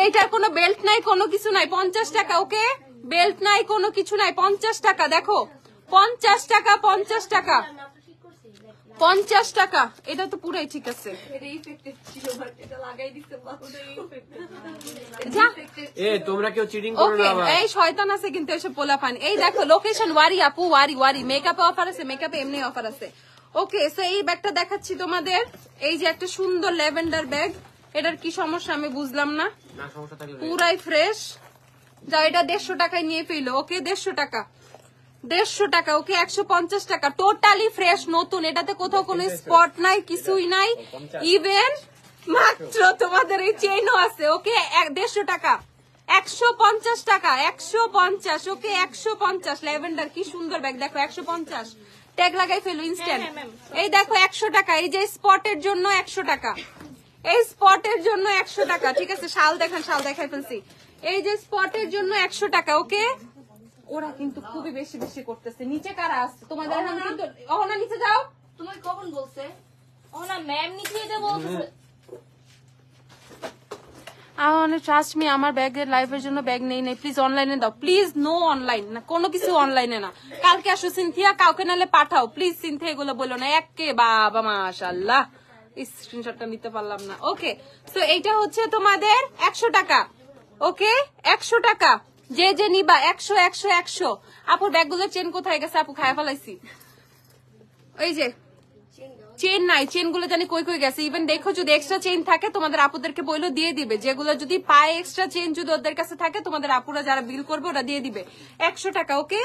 এটার কোনো বেল্ট নাই, কোনো কিছু নাই, 50 টাকা। ওকে, বেল্ট নাই, কোনো কিছু নাই, 50 টাকা। দেখো 50 টাকা, 50 টাকা, 50 টাকা। এটা তো পুরাই ঠিক আছে। তোমরা কেউ চিটিং করো না। এই শয়তান আছে কিন্তু এসব পোলাপান। এই দেখো লোকেশন ওয়ারি আপু, ওয়ারি মেকআপে অফার আছে, মেকআপে এমনি অফার আছে। ওকে, সো এই ব্যাগটা দেখাচ্ছি তোমাদের। এই যে একটা সুন্দর ল্যাভেন্ডার ব্যাগ, এটার কি সমস্যা আমি বুঝলাম না। পুরাই ফ্রেশ। যা, এটা 150 টাকায় নিয়ে ফেলো। ওকে 150 টাকা, 150 টাকা। ওকে 150 টাকা। টোটালি ফ্রেশ নতুন, এটাতে কোথাও কোনো স্পট নাই, কিছুই নাই। ইভেন মাত্র তোমাদের এই চেইনও আছে ওকে 150 টাকা 150 টাকা 150 ওকে 150 ল্যাভেন্ডার কি সুন্দর ব্যাগ দেখো 150 ট্যাগ লাগাই ফেলো ইনস্ট্যান্ট এই দেখো 100 টাকা এই যে স্পটের জন্য 100 টাকা এই স্পটের জন্য 100 টাকা ঠিক আছে শাল দেখাই ফেলছি এই যে স্পটের জন্য 100 টাকা ওকে ওরা কিন্তু খুবই বেশি বেশি করতেছে নিচে কারা আছে তোমাদের এখানে কিন্তু অহনা নিচে যাও তোমাকে কখন বলছে? ও না ম্যাম নিচে যেতে বলতেছে। ট্রাস্ট মি আমার ব্যাগের লাইফের জন্য ব্যাগ নেই প্লিজ অনলাইনে দাও প্লিজ নো অনলাইন না কোনো কিছু অনলাইনে না কালকে আসো সিনথিয়া কাউকে নালে পাঠাও প্লিজ সিনথিয়া এগুলো বলো না একে বাবা মাশাআল্লাহ স্ক্রিনশটটা নিতে পারলাম না ওকে সো এইটা হচ্ছে তোমাদের 100 টাকা ওকে 100 টাকা যে যে নিবা 100 100 100 আপুর ব্যাগগুলো চেন কোথায় গেছে আপু খায় ফেলাইছি ওই যে চেন নাই চেন গুলো জানি কই কই গেছে ইভেন দেখো যদি এক্সট্রা চেন থাকে তোমাদের আপুদেরকে বইলো দিয়ে দিবে যেগুলো যদি পায় এক্সট্রা চেন যদি ওদের কাছে থাকে তোমাদের আপুরা যারা বিল করবে ওরা দিয়ে দিবে 100 টাকা ওকে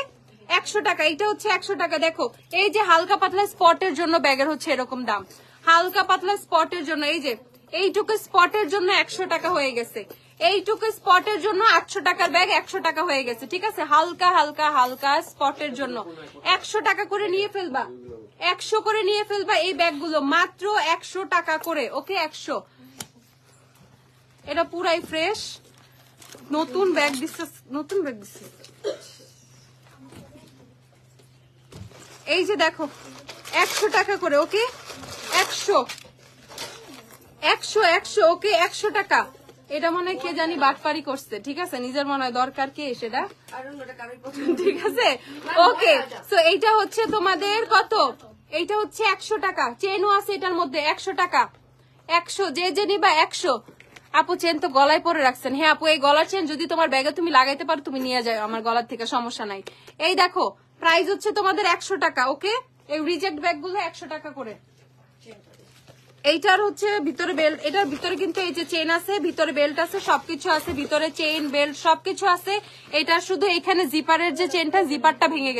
100 টাকা এটা হচ্ছে 100 টাকা দেখো এই যে হালকা পাতলা স্পটের জন্য ব্যাগের হচ্ছে এরকম দাম হালকা পাতলা স্পটের জন্য এই যে এইটুকু স্পটের জন্য 100 টাকা হয়ে গেছে এইটুকু স্পটের জন্য 800 টাকার ব্যাগ 100 টাকা হয়ে গেছে ঠিক আছে হালকা হালকা হালকা স্পটের জন্য 100 টাকা করে নিয়ে ফেলবা 100 করে নিয়ে ফেলবা এই ব্যাগগুলো মাত্র 100 টাকা করে ওকে 100 এটা পুরাই ফ্রেশ নতুন ব্যাগ দিচ্ছে এই যে দেখো 100 টাকা করে ওকে 100 ওকে 100 টাকা এটা মনে হয় কে জানি বাটপারি করছে ঠিক আছে নিজের মনে হয় দরকার কে সেটা ঠিক আছে ওকে সো এইটা হচ্ছে তোমাদের কত এইটা হচ্ছে 100 টাকা চেনও আছে এটার মধ্যে 100 টাকা 100 যে যে নিবা 100 আপু চেন তো গলায় পরে রাখছেন হ্যাঁ আপু এই গলার চেন যদি তোমার ব্যাগে তুমি লাগাইতে পারো তুমি নিয়ে যাও আমার গলার থেকে সমস্যা নাই এই দেখো প্রাইস হচ্ছে তোমাদের 100 টাকা ওকে এই রিজেক্ট ব্যাগ গুলো 100 টাকা করে এইটার হচ্ছে ভিতরে বেল্ট এটার ভিতরে কিন্তু এই যে চেন আছে ভিতরে বেল্ট আছে সবকিছু আছে ভিতরে চেইন বেল্ট সবকিছু আছে এটা শুধু এখানে জিপারের যে চেনটা জিপারটা ভেঙে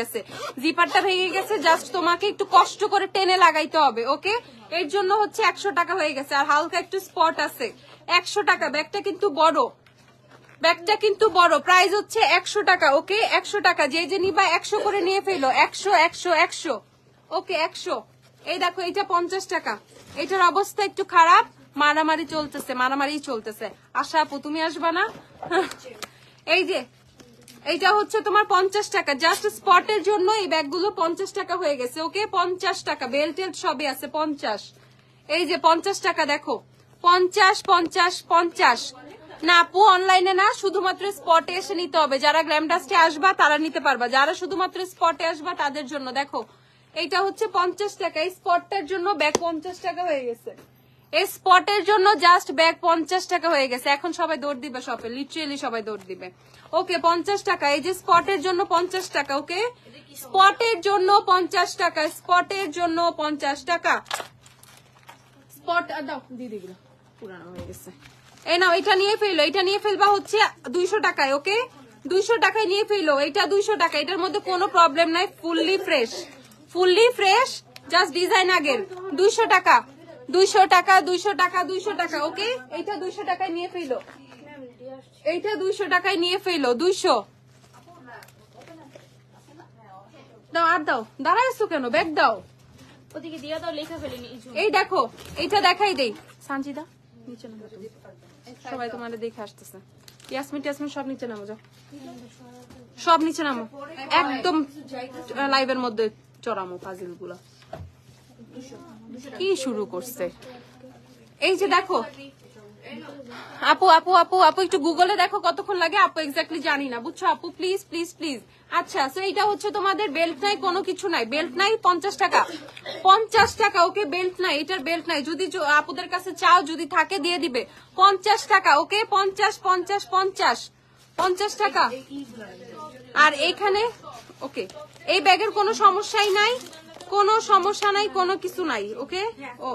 গেছে জাস্ট তোমাকে একটু কষ্ট করে টেনে লাগাইতে হবে ওকে এর জন্য হচ্ছে 100 টাকা হয়ে গেছে আর হালকা একটু স্পট আছে 100 টাকা ব্যাগটা কিন্তু বড় প্রাইস হচ্ছে 100 টাকা ওকে 100 টাকা যে যে নিবা 100 করে নিয়ে ফেলো 100 ওকে 100 এই দেখো এটা 50 টাকা এটার অবস্থা একটু খারাপ মারামারি চলতেছে আশা আপু তুমি আসবা না এই যে এইটা হচ্ছে তোমার 50 টাকা জাস্ট স্পটের জন্য এই ব্যাগগুলো 50 টাকা হয়ে গেছে ওকে 50 টাকা বেল্ট সবই আছে 50 এই যে 50 টাকা দেখো 50 না আপু অনলাইনে না শুধুমাত্র স্পটে এসে নিতে হবে যারা গ্ল্যামডাস্টে আসবা তারা নিতে পারবা যারা শুধুমাত্র স্পটে আসবা তাদের জন্য দেখো এইটা হচ্ছে 50 টাকা এই স্পটটার জন্য ব্যাগ 50 টাকা হয়ে গেছে এই স্পটের জন্য জাস্ট ব্যাগ 50 টাকা হয়ে গেছে এখন সবাই দৌড় দিবে শপে লিটারালি সবাই দৌড় দিবে ওকে 50 টাকা এই যে স্পটের জন্য 50 টাকা ওকে স্পটের জন্য 50 টাকা স্পট দাও দিদিগুলো পুরানো হয়ে গেছে এই নাও এটা নিয়ে ফেলবা হচ্ছে 200 টাকায় ওকে 200 টাকায় নিয়ে ফেলো এটা 200 টাকা এটার মধ্যে কোনো প্রবলেম নাই ফুললি ফ্রেশ জাস্ট ডিজাইন আগের 200 টাকা ওকে এইটা 200 টাকায় নিয়ে ফেলো এইটা 200 টাকায় নিয়ে ফেলো 200 দাও আর দাও দাঁড়াইছো কেন ব্যাগ দাও ওদিকে দিয়া দাও লেখা ফেলিনি এই দেখো এইটা দেখাই দেই সানজিদা নিচে নামো সবাই তোমাদের দেখে আসতেছে ইয়াসমিন সব নিচে নামো যাও সব নিচে নামো একদম লাইভের মধ্যে চড়ামো ফাজিল গুলা কি শুরু করছে এই যে দেখো আপু একটু গুগলে দেখো কতক্ষণ লাগে আপু এক্স্যাক্টলি জানি না বুঝছো আপু প্লিজ আচ্ছা তো এইটা হচ্ছে তোমাদের বেল্ট নাই কোনো কিছু নাই বেল্ট নাই 50 টাকা ওকে বেল্ট নাই এটার বেল্ট নাই যদি আপুদের কাছে চাও যদি থাকে দিয়ে দিবে 50 টাকা ওকে 50 টাকা আর এইখানে ওকে এই ব্যাগের কোনো সমস্যাই নাই কোনো কিছু নাই ওকে ও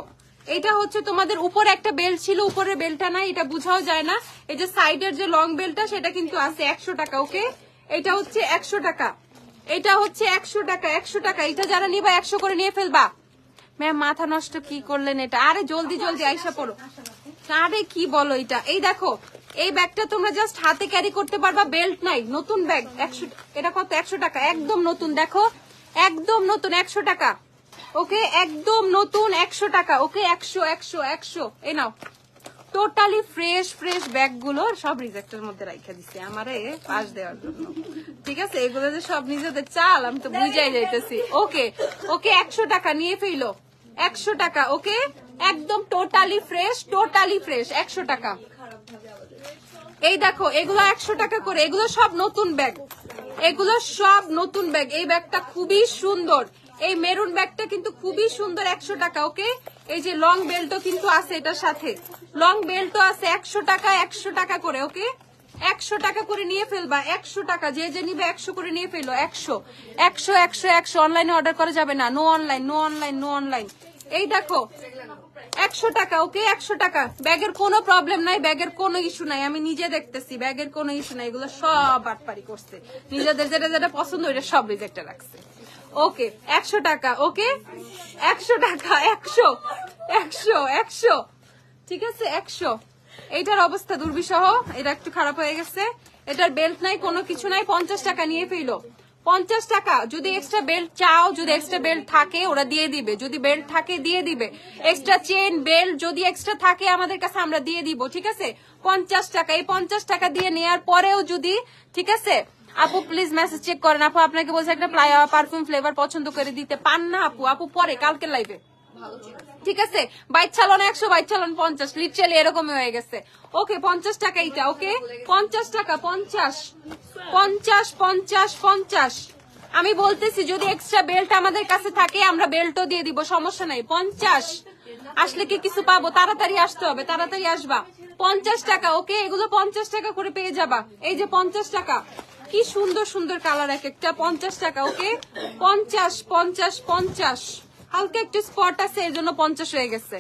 এটা হচ্ছে তোমাদের উপরে একটা বেল্ট ছিল উপরে বেল্টটা নাই এটা বুঝাও যায় না এই যে সাইডের যে লং বেল্টটা সেটা কিন্তু আছে 100 টাকা ওকে এটা হচ্ছে 100 টাকা এটা যারা নিবা 100 করে নিয়ে ফেলবা ম্যাম মাথা নষ্ট কি করলেন এটা আরে জলদি আইসা পড়ো আরে কি বলো এটা, এই দেখো এই ব্যাগটা তোমরা জাস্ট হাতে ক্যারি করতে পারবা, বেল্ট নাই, নতুন ব্যাগ 100, এটা কত 100 টাকা, একদম নতুন, দেখো একদম নতুন 100 টাকা। ওকে একদম নতুন 100 টাকা। ওকে 100 100 100 এই নাও। টোটালি ফ্রেশ ফ্রেশ ব্যাগ গুলো সব রিজেক্টের মধ্যে রাখা দিছে আমারে পাস দেওয়ার জন্য, ঠিক আছে? এগুলো যে সব নিজেদের চাল আমি তো বুঝাই যাইতেছি। ওকে ওকে 100 টাকা নিয়ে ফেলো, 100 টাকা। ওকে একদম টোটালি ফ্রেশ 100 টাকা। এই দেখো এগুলো 100 টাকা করে, এগুলো সব নতুন ব্যাগ, এগুলো সব নতুন ব্যাগ। এই ব্যাগটা খুবই সুন্দর, এই মেরুন ব্যাগটা কিন্তু খুবই সুন্দর, 100 টাকা। ওকে এই যে লং বেল্টও কিন্তু আছে এটার সাথে, লং বেল্টও আছে 100 টাকা, 100 টাকা করে। ওকে 100 টাকা করে নিয়ে ফেলবা, 100 টাকা যে যে নিবে 100 করে নিয়ে ফেলো। 100 100 100 100 অনলাইনে অর্ডার করা যাবে না, no online no online no online. এই দেখো 100 টাকা। ওকে 100 টাকা। ব্যাগের কোনো প্রবলেম নাই, ব্যাগের কোনো ইস্যু নাই, আমি নিজে দেখতেছি ব্যাগের কোনো ইস্যু নাই। এগুলো সব বাটপারি করছে, নিজেদের যেটা যেটা পছন্দ ওইটা সব রিজেক্টে রাখছে। ওকে 100 টাকা। ওকে 100 টাকা, 100 100 100 ঠিক আছে 100। এইটার অবস্থা দুর্বিষহ, এটা একটু খারাপ হয়ে গেছে, এটার বেল্ট নাই, কোনো কিছু নাই। 50 টাকা নিয়ে ফেলো, 50 টাকা। যদি এক্সট্রা বেল্ট চাও, যদি এক্সট্রা বেল্ট থাকে ওরা দিয়ে দিবে, যদি বেল্ট থাকে দিয়ে দিবে। এক্সট্রা চেন বেল্ট যদি এক্সট্রা থাকে আমাদের কাছে আমরা দিয়ে দিব, ঠিক আছে? 50 টাকা। এই 50 টাকা দিয়ে নেওয়ার পরেও যদি, ঠিক আছে আপু প্লিজ মেসেজ চেক করেন। আপু আপনাকে বলছে একটা পারফিউম ফ্লেভার পছন্দ করে দিতে পান না আপু, আপু পরে কালকে লাইভে, ঠিক আছে? বাইক চালানো 100, বাইক চালানো 50, লিটারালি এরকমই হয়ে গেছে। ওকে 50 টাকা এইটা। ওকে 50 টাকা, 50 50 50 50। আমি বলতেছি যদি এক্সট্রা বেল্ট আমাদের কাছে থাকে আমরা বেল্টও দিয়ে দিব, সমস্যা নাই। 50 আসলে কি কিছু পাবো, তাড়াতাড়ি আসতে হবে, তাড়াতাড়ি আসবা। 50 টাকা। ওকে এগুলো 50 টাকা করে পেয়ে যাবা। এই যে 50 টাকা, কি সুন্দর সুন্দর কালার এক একটা, 50 টাকা। ওকে 50 50 50। হালকা একটু স্পট আছে এর জন্য 50 হয়ে গেছে।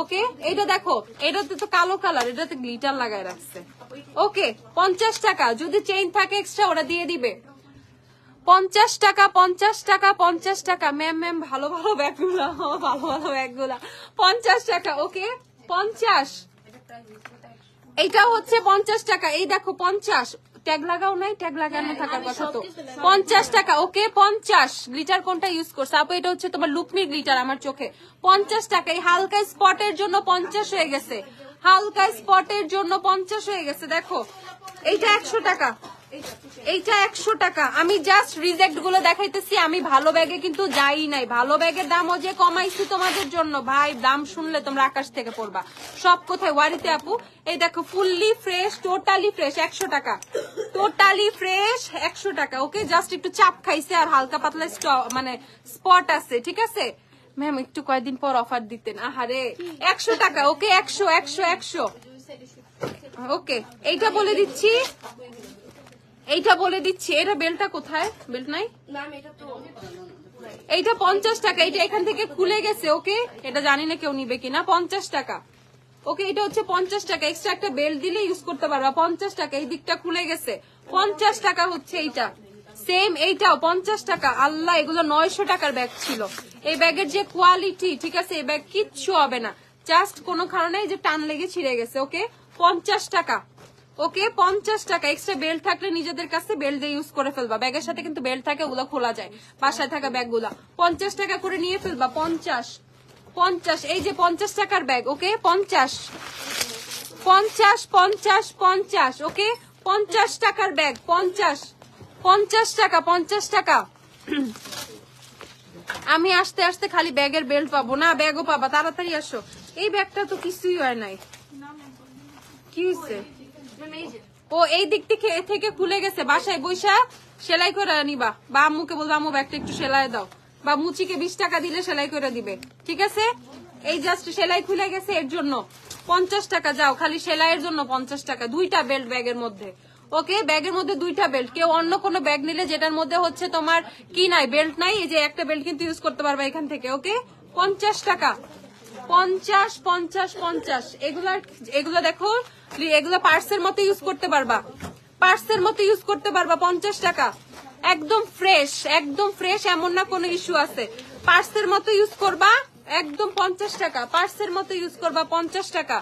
ওকে এটা দেখো, এটাতে তো কালো কালার, এটাতে গ্লিটার লাগায় রাখছে। ওকে 50 টাকা। যদি চেইন থাকে এক্সট্রা ওরা দিয়ে দিবে। 50 টাকা 50 টাকা 50 টাকা। ম্যাম ম্যাম ভালো ভালো ব্যাগগুলা, ভালো ভালো ব্যাগগুলা 50 টাকা। ওকে 50। এইটা হচ্ছে 50 টাকা। এই দেখো 50, ট্যাগ লাগাও নাই, ট্যাগ লাগানো থাকার কথা তো। 50 টাকা। ওকে 50। গ্লিটার কোনটা ইউজ করছে আপু? এটা হচ্ছে তোমার লুকমি গ্লিটার আমার চোখে। 50 টাকা। এই হালকা স্পটের জন্য 50 হয়ে গেছে, হালকা স্পটের জন্য 50 হয়ে গেছে। দেখো এইটা 100 টাকা, এইটা 100 টাকা। আমি জাস্ট রিজেক্ট গুলো দেখাইতেছি, আমি ভালো ব্যাগে কিন্তু যাই নাই। ভালো ব্যাগের দামও যে কমাইছি তোমাদের জন্য, ভাই দাম শুনলে তোমরা আকাশ থেকে পড়বা। সব কোথায় ওয়ারিতে আপু। এই দেখো ফুললি ফ্রেশ, টোটালি ফ্রেশ 100 টাকা, টোটালি ফ্রেশ 100 টাকা। ওকে জাস্ট একটু চাপ খাইছে আর হালকা পাতলা মানে স্পট আছে, ঠিক আছে? ম্যাম একটু কয়েকদিন পর অফার দিতেন, আহারে। 100 টাকা। ওকে 100 100 100। ওকে এইটা বলে দিচ্ছি, এইটা বলে দিচ্ছি। এটা বেলটা কোথায়? বেল্ট নাই, এইটা 50 টাকা। এটা এখান থেকে খুলে গেছে। ওকে এটা জানি না কেউ নিবে কিনা। 50 টাকা। ওকে এটা হচ্ছে 50 টাকা। এক্সট্রা একটা বেল্ট দিলে ইউজ করতে পারবা। 50 টাকা। এই দিকটা খুলে গেছে, 50 টাকা হচ্ছে এইটা। সেম এইটাও 50 টাকা। আল্লাহ এগুলো 900 টাকার ব্যাগ ছিল। এই ব্যাগের যে কোয়ালিটি, ঠিক আছে, এই ব্যাগ কিচ্ছু হবে না, জাস্ট কোনো কারণে যে টান লেগে ছিঁড়ে গেছে। ওকে 50 টাকা। ওকে 50 টাকা। এক্সট্রা বেল্ট থাকলে নিজেদের কাছে বেল্ট দিয়ে ইউজ করে ফেলবা। ব্যাগের সাথে কিন্তু বেল্ট থাকে, ওগুলো খোলা যায়, বাসায় থাকা ব্যাগ গুলা। 50 টাকা করে নিয়ে ফেলবা। 50 50। এই যে 50 টাকার ব্যাগ। ওকে 50 50 50 50। ওকে 50 টাকার ব্যাগ। 50 50 টাকা 50 টাকা। আমি আসতে আসতে খালি ব্যাগের বেল্ট পাবো না, ব্যাগও পাবা, তাড়াতাড়ি আসো। এই ব্যাগটা তো কিছুই হয় নাই, কি হয়েছে? ও এই দিক থেকে খুলে গেছে। বাসায় বৈশা সেলাই করে নিবা, বা আম্মুকে বলবো আম্মু ব্যাগটা একটু সেলাই দাও, বা মুচিকে 20 টাকা দিলে সেলাই করে দিবে, ঠিক আছে? এই জাস্ট সেলাই খুলে গেছে এর জন্য 50 টাকা। যাও খালি সেলাইয়ের জন্য 50 টাকা। 2টা বেল্ট ব্যাগের মধ্যে। ওকে ব্যাগের মধ্যে 2টা বেল্ট। কেউ অন্য কোনো ব্যাগ নিলে যেটার মধ্যে হচ্ছে তোমার কি নাই, বেল্ট নাই, এই যে একটা বেল্ট কিন্তু ইউজ করতে পারবা এখান থেকে। ওকে 50 টাকা। 50 50 50। এগুলা দেখো, এগুলো পার্সের মতো ইউজ করতে পারবা, পার্সের মতো ইউজ করতে পারবা। 50 টাকা। একদম ফ্রেশ, একদম ফ্রেশ, এমন না কোনো ইস্যু আছে। পার্সের মতো ইউজ করবা, একদম 50 টাকা। পার্সের মতো ইউজ করবা 50 টাকা।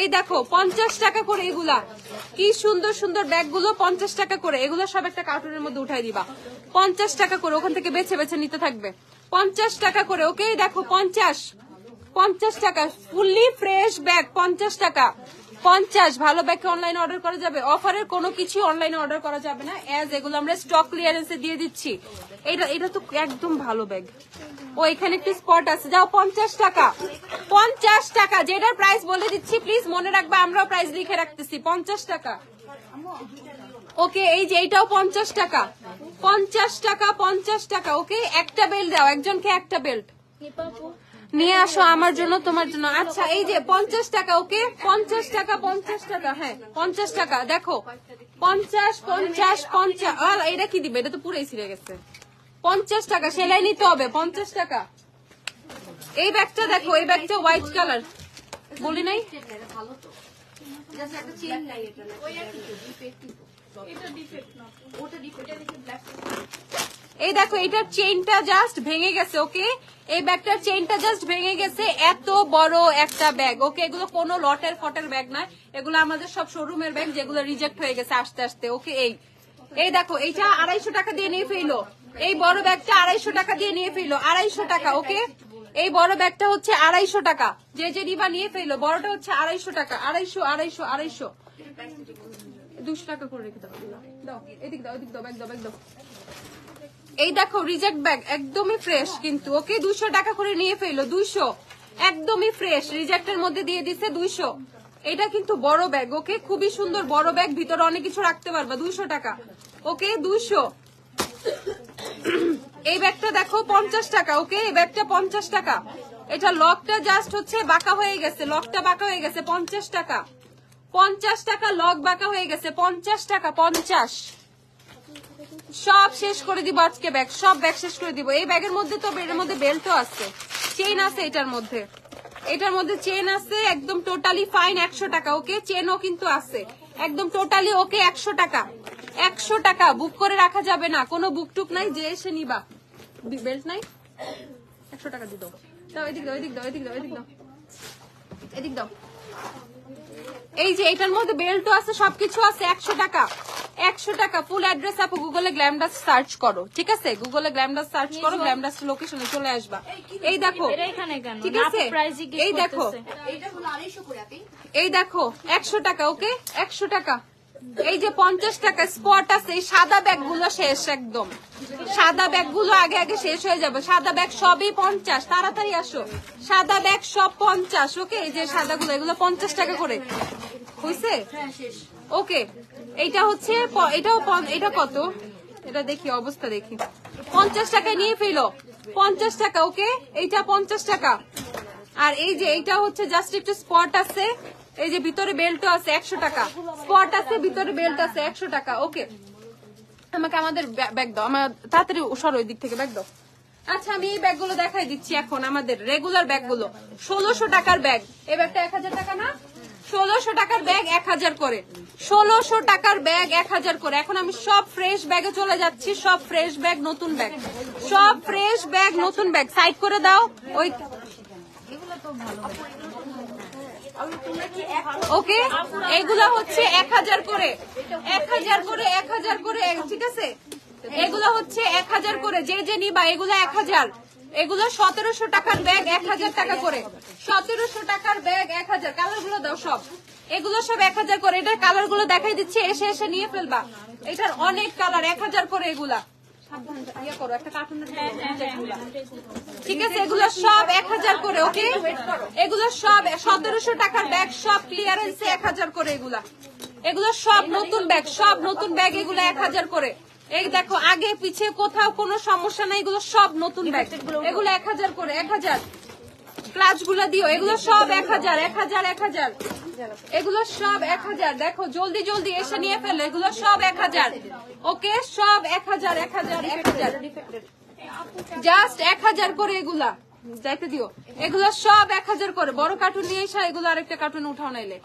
এই দেখো 50 টাকা করে এগুলা, কি সুন্দর সুন্দর ব্যাগ গুলো 50 টাকা করে, এগুলো সব একটা কার্টুনের মধ্যে উঠাই দিবা। 50 টাকা করে, ওখান থেকে বেছে বেছে নিতে থাকবে। 50 টাকা করে, ওকে দেখো 50 টাকা ফুললি ফ্রেশ ব্যাগ 50 টাকা। 50 ভালো ব্যাগ অনলাইনে অর্ডার করা যাবে, অফারের কোনো কিছু অনলাইনে অর্ডার করা যাবে না, এজ এগুলো আমরা স্টক ক্লিয়ারেন্সে দিয়ে দিচ্ছি। এটা তো একদম ভালো ব্যাগ। ও এখানে একটু স্পট আছে, যাও 50 টাকা। 50 টাকা, যেটার প্রাইস বলে দিচ্ছি প্লিজ মনে রাখবা, আমরাও প্রাইস লিখে রাখতেছি। 50 টাকা। ওকে এই যে এইটাও 50 টাকা। 50 টাকা 50 টাকা। ওকে একটা বেল্ট দাও, একজনকে একটা বেল্ট নিয়ে আসো আমার জন্য, তোমার জন্য। আচ্ছা এই যে 50 টাকা। ওকে 50 টাকা 50 টাকা। হ্যাঁ 50 টাকা। দেখো 50 50 50। এটা কি দিবে? এটা তো পুরাই ছিঁড়ে গেছে। 50 টাকা সেলাই নিতে হবে। 50 টাকা। এই ব্যাগটা দেখো, এই ব্যাগটা হোয়াইট কালার, বলি নাই? ভালো তো, জাস্ট একটা চেন নাই, এটা না, এটা ডিফেক্ট না, ওটা ডিফেক্ট, এটা দেখি ব্ল্যাক। এই দেখো এটার চেইনটা জাস্ট ভেঙে গেছে। ওকে এই ব্যাগটার চেইনটা জাস্ট ভেঙে গেছে। এত বড় একটা ব্যাগ। ওকে এগুলো কোনো লটের ফটের ব্যাগ নয়, এগুলো আমাদের সব শোরুমের ব্যাগ যেগুলো রিজেক্ট হয়ে গেছে আস্তে আস্তে। ওকে এই দেখো এইটা 250 টাকা দিয়ে নিয়ে ফেলো। এই বড় ব্যাগটা 250 টাকা দিয়ে নিয়ে ফেলো। 250 টাকা। ওকে এই বড় ব্যাগটা হচ্ছে 250 টাকা। যে নিবা নিয়ে ফেলো। বড়টা হচ্ছে 250 টাকা। 250 200 টাকা করে রেখে দাও। এদিক দাও, এদিক দাও, ব্যাগ দাও, ব্যাগ দাও। এই দেখো রিজেক্ট ব্যাগ, একদমই ফ্রেশ কিন্তু। ওকে 200 টাকা করে নিয়ে ফেলো। 200 একদমই ফ্রেশ, রিজেক্টের মধ্যে দিয়ে দিচ্ছে 200। এটা কিন্তু বড় ব্যাগ। ওকে খুবই সুন্দর বড় ব্যাগ, ভিতরে অনেক কিছু রাখতে পারবা। 200 টাকা। ওকে 200। এই ব্যাগটা দেখো 50 টাকা। ওকে এই ব্যাগটা 50 টাকা। এটা লকটা জাস্ট হচ্ছে বাঁকা হয়ে গেছে, লকটা বাঁকা হয়ে গেছে। 50 টাকা। 50 টাকা লক বাঁকা হয়ে গেছে। 50 টাকা। 50 সব শেষ করে দিব আজকে ব্যাগ, সব ব্যাগ শেষ করে দিব। এই ব্যাগের মধ্যে তো এর মধ্যে বেল্টও আছে, চেইন আছে, এটার মধ্যে চেইন আছে। একদম টোটালি ফাইন 100 টাকা। ওকে চেনও কিন্তু আছে একদম টোটালি। ওকে 100 টাকা। 100 টাকা বুক করে রাখা যাবে না, কোনো বুক টুক নাই, যে এসে নিবা। বেল্ট নাই, 100 টাকা দিয়ে দাও। দাও এদিক দাও, এদিক দাও, এদিক দাও, এদিক দাও, এদিক দাও। এই যে এটার মধ্যে বেল্টও আছে, সবকিছু আছে। 100 টাকা। 100 টাকা। ফুল অ্যাড্রেস আপু গুগলে গ্ল্যামডাস্ট সার্চ করো, ঠিক আছে? গুগলে গ্ল্যামডাস্ট সার্চ করো, গ্ল্যামডাস্ট লোকেশনে চলে আসবা। এই দেখো ঠিক আছে, এই দেখো, এটা হলো 250 করে আপনি। এই দেখো 100 টাকা। ওকে 100 টাকা। এই যে 50 টাকা স্পট আছে। এই সাদা ব্যাগ গুলো শেষ, একদম সাদা ব্যাগ গুলো আগে আগে শেষ হয়ে যাবে। সাদা ব্যাগ সবই 50, তাড়াতাড়ি আসো। সাদা ব্যাগ সব 50। ওকে এই যে সাদা গুলো, এগুলো 50 টাকা করে হয়েছে। ওকে এইটা হচ্ছে, এটা কত, এটা দেখি অবস্থা দেখি। 50 টাকায় নিয়ে ফেলো। 50 টাকা। ওকে এইটা 50 টাকা। আর এই যে এইটা হচ্ছে জাস্ট একটু স্পট আছে, এই যে ভিতরে বেল্টও আছে। 100 টাকা। স্পট আছে, ভিতরে বেল্ট আছে। 100 টাকা। ওকে আমাকে আমাদের ব্যাগ দাও, আমার তাড়াতাড়ি সরো ওই দিক থেকে ব্যাগ দাও। আচ্ছা আমি এই ব্যাগগুলো দেখাই দিচ্ছি এখন, আমাদের রেগুলার ব্যাগগুলো। 1600 টাকার ব্যাগ। এই ব্যাগটা 1000 টাকা না? 1600 টাকার ব্যাগ 1000 করে। 1600 টাকার ব্যাগ 1000 করে। এখন আমি সব ফ্রেশ ব্যাগে চলে যাচ্ছি, সব ফ্রেশ ব্যাগ, নতুন ব্যাগ, সব ফ্রেশ ব্যাগ, নতুন ব্যাগ। সাইড করে দাও। ওই ওকে এগুলা হচ্ছে 1000 করে, 1000 করে, 1000 করে, ঠিক আছে? এগুলো হচ্ছে 1000 করে। যে নিবা এগুলো 1000। এগুলো 1700 টাকার ব্যাগ 1000 টাকা করে। 1700 টাকার ব্যাগ 1000। কালার গুলো দাও সব, এগুলো সব 1000 করে। এটার কালার গুলো দেখাই দিচ্ছি, এসে এসে নিয়ে ফেলবা। এটার অনেক কালার। 1000 করে এগুলা। ইয়ে করো একটা কার্টুনের, ঠিক আছে? এগুলো সব 1000 করে। ওকে এগুলো সব 1700 টাকার ব্যাগ, সব ক্লিয়ারেন্সে 1000 করে। এগুলো সব নতুন ব্যাগ, সব নতুন ব্যাগ। এগুলো 1000 করে। এই দেখো আগে পিছে কোথাও কোনো সমস্যা নাই, এগুলো সব নতুন ব্যাগ। এগুলো 1000 করে। 1000 ক্লাচ গুলা দিও। এগুলো সব 1000, 1000, 1000। এগুলো সব 1000। দেখো জলদি জলদি এসে নিয়ে ফেলো। এগুলো সব 1000। ওকে সব 1000, 1000, 1000, জাস্ট 1000 করে। এগুলা যাইতে দিও। এগুলো সব 1000 করে। বড় কার্টুন নিয়ে এসে এগুলো আরেকটা কার্টুন উঠাও নাইলে।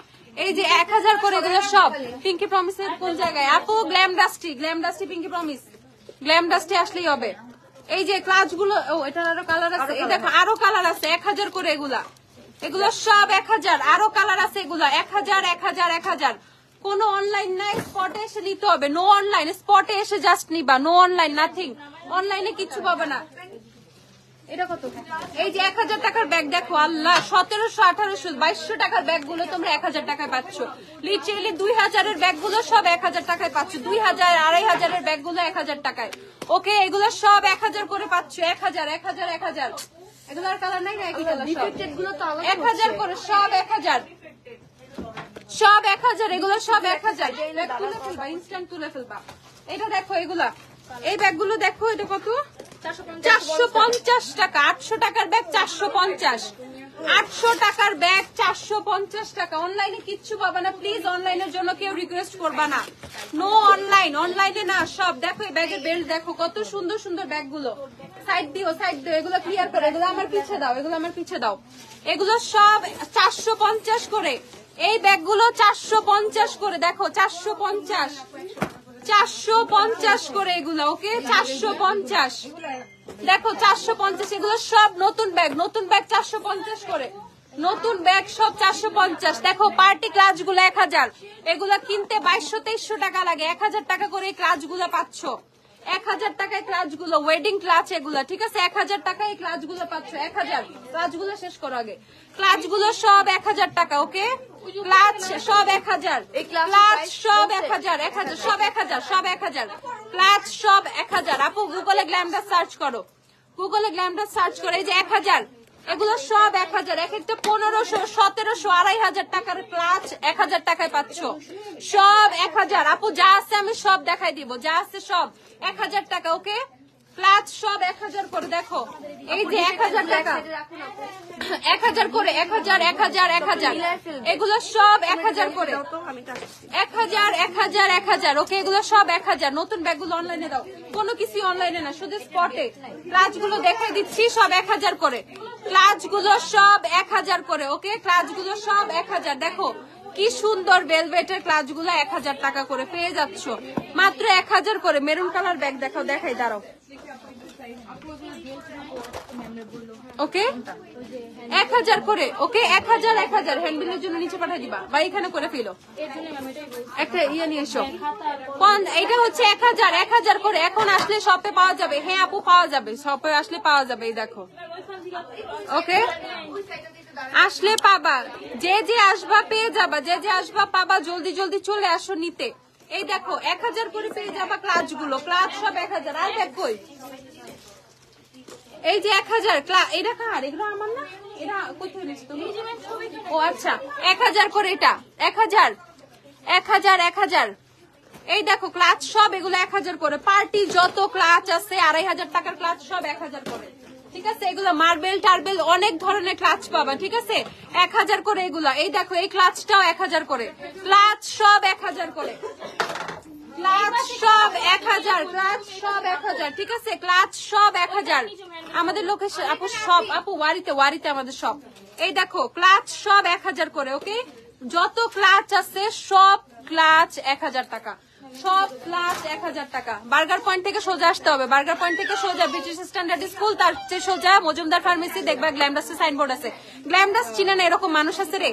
এই যে 1000 করে এগুলো সব। পিঙ্কি প্রমিসের কোন জায়গায় আপু? গ্ল্যামডাস্টি, গ্ল্যামডাস্টি, পিঙ্কি প্রমিস, গ্ল্যামডাস্টি আসলেই হবে। এই যে ক্লাচ গুলো, ও এটার আরো কালার আছে। এই দেখো আরো কালার আছে। 1000 করে এগুলা। এগুলো সব 1000, আরো কালার আছে এগুলো 1000 1000 1000। কোনো অনলাইন নাই, স্পটে এসে নিতে হবে। নো অনলাইন, স্পটে এসে জাস্ট নিবা। No online, nothing. অনলাইনে কিচ্ছু পাবে না। এটা কত? এই যে 1000 টাকার ব্যাগ দেখো, আল্লাহ 1700 1800 2200 টাকার ব্যাগ গুলো তোমরা 1000 টাকায় পাচ্ছ। লিটারেলি 2000 এর ব্যাগ গুলো সব 1000 টাকায় পাচ্ছ। 2000 2500 এর ব্যাগ গুলো 1000 টাকায়। ওকে, এগুলো সব 1000 করে পাচ্ছ। 1000 1000 1000। এগুলোর কালার নাই না, একই কালার সব। ডিফেক্টেড গুলো তো আলাদা 1000 করে সব 1000, সব 1000। এগুলো সব 1000। ব্যাগ তুলে ফেলবা, ইনস্ট্যান্ট তুলে ফেলবা। এটা দেখো, এগুলা এই ব্যাগগুলো দেখো, এটা কত? 450 টাকা। 800 টাকার ব্যাগ 450, 800 টাকার ব্যাগ 450 টাকা। অনলাইনে কিচ্ছু পাবা না। প্লিজ অনলাইনের জন্য কেউ রিকোয়েস্ট করবা না। নো অনলাইন, অনলাইনে না। সব দেখো, এই ব্যাগের বেল্ট দেখো, কত সুন্দর সুন্দর ব্যাগগুলো। সাইড দিও, সাইড দিও, এগুলো ক্লিয়ার করো। এগুলো আমার পিছে দাও, এগুলো আমার পিছে দাও। এগুলো সব 450 করে। এই ব্যাগগুলো 450 করে। দেখো 450, 450 করে এগুলো। ওকে, 450। দেখো 450। এগুলো সব নতুন ব্যাগ, নতুন ব্যাগ 450 করে। নতুন ব্যাগ সব 450। দেখো পার্টি ক্লাচ গুলো 1000। এগুলো কিনতে 2200-2300 টাকা লাগে। 1000 টাকা করে এই ক্লাচ গুলো পাচ্ছ। 1000 টাকায় ক্লাচ গুলো, ওয়েডিং ক্লাচ এগুলা, ঠিক আছে? 1000 টাকায় ক্লাচ গুলো পাচ্ছ। 1000। ক্লাচ গুলো শেষ করো আগে। ক্লাচ গুলো সব 1000 টাকা। ওকে, ক্লাচ সব 1000। ক্লাচ সব 1000, 1000 সব 1000, সব 1000। ক্লাচ সব 1000। আপু গুগলে গ্ল্যামডাস সার্চ করো, গুগলে গ্ল্যামডাস সার্চ করো। এই যে 1000, এগুলো সব 1000। এক একটা 1500, 1700, 2500 টাকার ক্লাচ 1000 টাকায় পাচ্ছ। সব 1000। আপু যা আছে আমি সব দেখাই দিব, যা আছে সব 1000 টাকা। ওকে, ক্লাচ সব 1000 করে। দেখো এই যে 1000 টাকা, 1000 করে। 1000 1000 1000। এগুলো সব 1000 করে। 1000 1000 1000। ওকে, এগুলো সব 1000। নতুন ব্যাগগুলো অনলাইনে দাও, কোনো কিছু অনলাইনে না, শুধু স্পটে। ক্লাচ গুলো দেখাই দিচ্ছি, সব 1000 করে। ক্লাচ গুলো সব 1000 করে। ওকে, ক্লাচ গুলো সব 1000। দেখো কি সুন্দর ভেলভেটের ক্লাচ গুলো 1000 টাকা করে পেয়ে যাচ্ছ, মাত্র 1000 করে। মেরুন কালার ব্যাগ দেখাও, দেখাই, দাঁড়াও। ওকে, 1000 করে। ওকে, 1000 1000। হ্যান্ডবিলের জন্য নিচে পাঠিয়ে দিবা বা এখানে করে ফেলো। একটা ইয়ে নিয়ে এসো। এটা হচ্ছে 1000 1000 করে। এখন আসলে শপে পাওয়া যাবে। হ্যাঁ আপু, পাওয়া যাবে, শপে আসলে পাওয়া যাবে। এই দেখো, ওকে, আসলে পাবা। যে যে আসবা পেয়ে যাবা, যে যে আসবা পাবা। জলদি জলদি চলে আসো নিতে। এই দেখো 1000 করে পেয়ে যাবা ক্লাচ গুলো। ক্লাচ সব 1000। আর ব্যাগ কই? এই যে 1000 এটা কার? এগুলো আমার না, এটা কোথায় নিচ্ছ তুমি? ও আচ্ছা, 1000 করে। এটা 1000 1000 1000। এই দেখো ক্লাচ সব এগুলো 1000 করে। পার্টি যত ক্লাচ আছে 2500 টাকার ক্লাচ সব 1000 করে, ঠিক আছে? এগুলো মার্বেল টার্বেল অনেক ধরনের ক্লাচ পাবা, ঠিক আছে? 1000 করে এগুলা। এই দেখো এই ক্লাচটাও 1000 করে। ক্লাচ সব 1000 করে। ক্লাচ সব 1000, ক্লাচ সব 1000, ঠিক আছে? ক্লাচ সব 1000। আমাদের লোকেশন আপু, সব আপু ওয়ারিতে আমাদের সব। এই দেখো ক্লাচ সব 1000 করে। ওকে, যত ক্লাচ আছে সব ক্লাচ 1000 টাকা। সব ক্লাচ 1000 টাকা। বার্গার পয়েন্ট থেকে সোজা আসতে হবে। বার্গার পয়েন্ট থেকে সোজা ব্রিটিশ স্ট্যান্ডার্ড স্কুল, তার চেয়ে সোজা মজুমদার ফার্মেসি, দেখবা গ্ল্যামডাসের সাইনবোর্ড আছে। গ্ল্যামডাস চিনে না এরকম মানুষ আছে রে?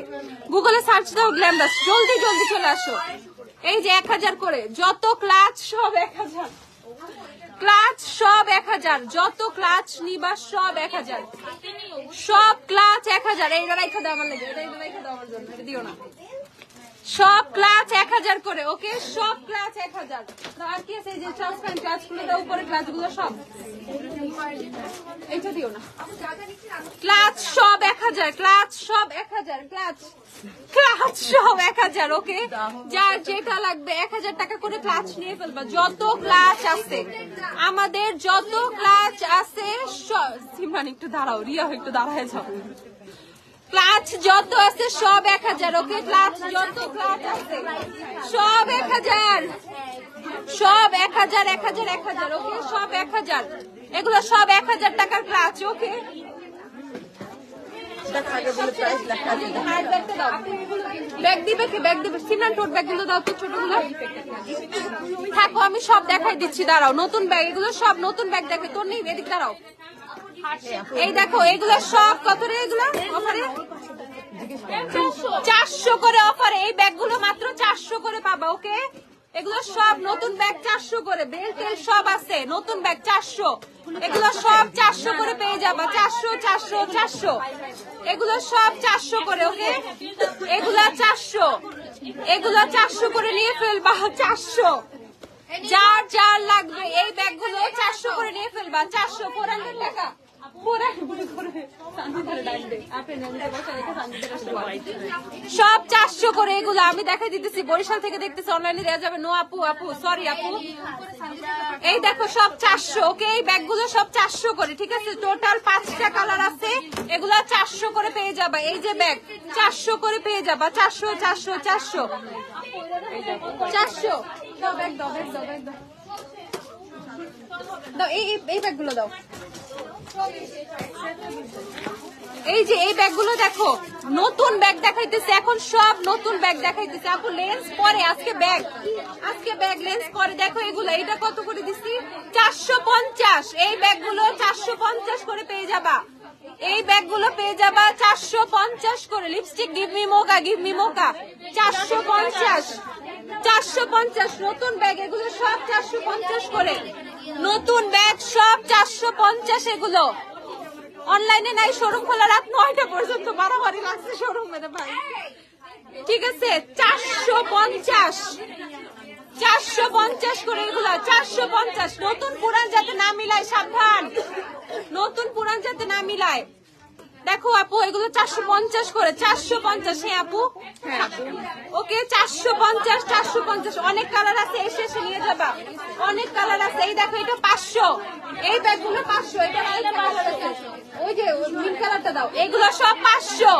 গুগলে সার্চ দাও গ্ল্যামডাস, জলদি জলদি চলে আসো। এই যে 1000 করে। যত ক্লাচ সব 1000। ক্লাচ সব 1000। যত ক্লাচ নিবা সব 1000। সব ক্লাচ 1000। এইটা রাইখা দাও আমার লাগে, এটা রাইখা দাও আমার জন্য, এটা দিও না। সব ক্লাচ 1000 করে। ওকে, সব ক্লাচ 1000। আর কি আছে? এই যে ট্রান্সপারেন্ট ক্লাচ গুলো দাও, উপরে ক্লাচ গুলো সব। এইটা দিও না। ক্লাচ সব 1000। ক্লাচ সব 1000। ক্লাচ সব 1000। ওকে, যার যেটা লাগবে 1000 টাকা করে ক্লাচ নিয়ে ফেলবা। যত ক্লাচ আছে আমাদের, যত ক্লাচ আছে। সিমরান একটু দাঁড়াও, রিয়া একটু দাঁড়ায় যাও। ক্লাচ যত আছে সব 1000। ওকে, ক্লাচ যত ক্লাচ আছে সব 1000। সব 1000 1000 1000। ওকে, সব 1000। এগুলো সব 1000 টাকার ক্লাচ। ওকে, ব্যাগ দিবে কি? ব্যাগ দিবে সিমরান, টোট ব্যাগ গুলো দাও তো, ছোটগুলো থাকো, আমি সব দেখাই দিচ্ছি। দাঁড়াও, নতুন ব্যাগ, এগুলো সব নতুন ব্যাগ দেখে তোর নেই, এদিক দাঁড়াও। এই দেখো এগুলো সব কত রে? এগুলো অফারে 400 করে অফারে। এই ব্যাগগুলো মাত্র 400 করে পাবা। ওকে, এগুলো সব নতুন ব্যাগ 400 করে, বেল টেল সব আছে। নতুন ব্যাগ 400, এগুলো সব 400 করে পেয়ে যাবা। 400 400 400, এগুলো সব 400 করে। ওকে, এগুলো 400, এগুলো 400 করে নিয়ে ফেলবা। 400, যার যার লাগবে এই ব্যাগগুলো 400 করে নিয়ে ফেলবা। 400 400 টাকা। সব 400 করে এগুলো আমি দেখাই দিতেছি। বরিশাল থেকে দেখতেছি, অনলাইনে দেওয়া যাবে। নো আপু, আপু সরি আপু। এই দেখো সব 400। ওকে, এই ব্যাগগুলো সব 400 করে। ঠিক আছে, টোটাল 5টা কালার আছে। এগুলো 400 করে পেয়ে যাবা। এই যে ব্যাগ 400 করে পেয়ে যাবা। 400 400 400 400। দাও ব্যাগ, দাও ব্যাগ, দাও ব্যাগ, দাও দাও। এই ব্যাগগুলো দাও। এই যে এই ব্যাগগুলো দেখো, নতুন ব্যাগ দেখাইতেছে এখন। সব নতুন ব্যাগ দেখাইতেছে। আপু লেন্স পরে, আজকে ব্যাগ, আজকে ব্যাগ লেন্স পরে। দেখো এগুলো, এটা কত করে দিচ্ছি? 450। এই ব্যাগগুলো 450 করে পেয়ে যাবা। এই ব্যাগগুলো পেয়ে যাবা 450 করে। লিপস্টিক গিভ মি মোকা, গিভ মি মোকা। 450 450 নতুন ব্যাগ। এগুলো সব 450 করে। নতুন ব্যাগ সব 450। এগুলো অনলাইনে নাই, শোরুম খোলা রাত 9টা পর্যন্ত। বাড়াবাড়ি লাগছে শোরুম মেরে ভাই। ঠিক আছে, 450 450 করে এগুলো 450। নতুন পুরান যাতে না মিলায়, সাবধান, নতুন পুরান যাতে না মিলায়। দেখো আপু এগুলো 450 করে। 450। হ্যাঁ আপু, ওকে 450 450। অনেক কালার আছে, এসে এসে নিয়ে যাবা। অনেক কালার আছে। এই দেখো এটা 500। এই ব্যাগগুলো 500। এটা কালার আছে, ওই যে নীল কালারটা দাও। এগুলো সব 500।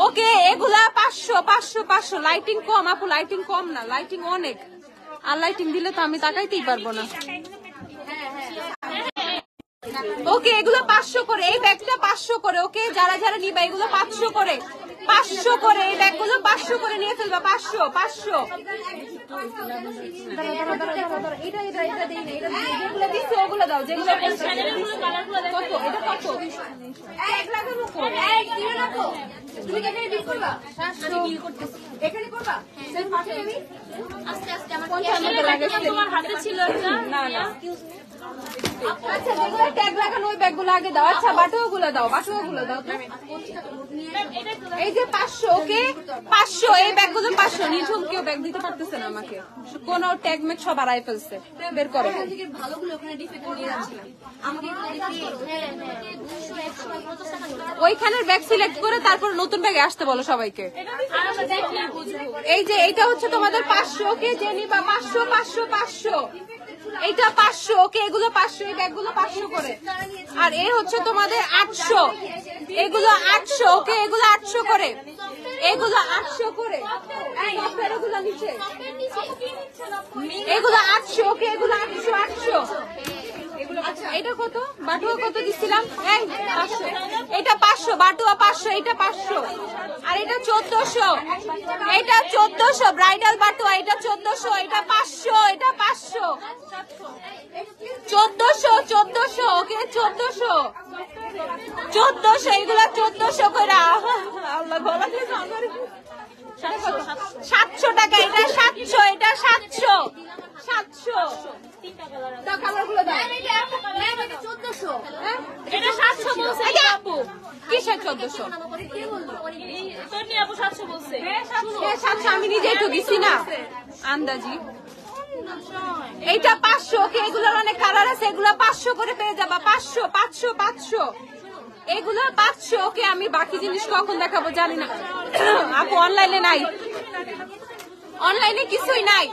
ওকে, এগুলা 500 500 500। লাইটিং কম আপু, লাইটিং কম না, লাইটিং অনেক। আর লাইটিং দিলে তো আমি তাকাইতেই পারবো না। ওকে, এগুলো 500 করে। এই ব্যাগটা 500 করে। ওকে, যারা যারা নিবা এগুলো 500 করে। 500 করে এই ব্যাগগুলো 500 করে নিয়ে ফেলবা। 500 500। এটা এটা এটা দেই না, এটা যেগুলো দিছো ওগুলো দাও। যেগুলো কত? এটা কত? 1 লাখের উপর। এই দিও না তো, তুমি এখানে বিল করবা। আমি বিল করতেছি, এখানে করবা। সেল পাঠিয়ে দিবি। আস্তে আস্তে আমার তোমার হাতে ছিল একটা। না না, আচ্ছা যেগুলো ট্যাগ লাগানো ওই ব্যাগগুলো আগে দাও। আচ্ছা বাটুয়াগুলো দাও, বাটুয়াগুলো দাও তো। এই যে 500। ওকে 500। এই ব্যাগগুলো 500। নিঝুম কেউ ব্যাগ দিতে পারতেছে না আমাকে, কোন ট্যাগ মেক সব আড়াই ফেলছে। বের করো। ভালোগুলো ওখানে ডিফেক্ট নিয়ে যাচ্ছিলাম। আমাকে ওইখানের ব্যাগ সিলেক্ট করে তারপর নতুন ব্যাগে আসতে বলো সবাইকে। এই যে এইটা হচ্ছে তোমাদের 500। ওকে, যে নিবা 500 500 500। এইটা 500। ওকে, এগুলো 500। এই ব্যাগগুলো 500 করে। আর এ হচ্ছে তোমাদের 800। এগুলো 800। ওকে, এগুলো 800 করে। এগুলো 800 করে। এগুলো নিচে, এগুলো 800। ওকে, এগুলো 800 800। এটা কত? বাটুয়া কত দিচ্ছিলাম? 500। এটা 500, বাটুয়া 500, এটা 500। আর এটা 1400। এটা 1400 ব্রাইডাল বাটুয়া। এটা 1400, এটা 500, এটা 500। 1400 1400। ওকে 1400 1400। এগুলা 1400 করে। আল্লাহ গলা দিয়ে 700 টাকা। এটা 700, এটা 700 700। দাও কালারগুলো দাও। এটা 1400। এটা 700 বলছে আপু। কিসের 1400? তোর নিয়ে আপু 700 বলছে। 700 আমি নিজেই তো দিছি না আন্দাজি। এইটা 500। ওকে, এগুলোর অনেক কালার আছে। এগুলো 500 করে পেয়ে যাবা। 500 500 500। এগুলো 500। ওকে, আমি বাকি জিনিস কখন দেখাবো জানি না আপু, অনলাইনে নাই, অনলাইনে কিছুই নাই।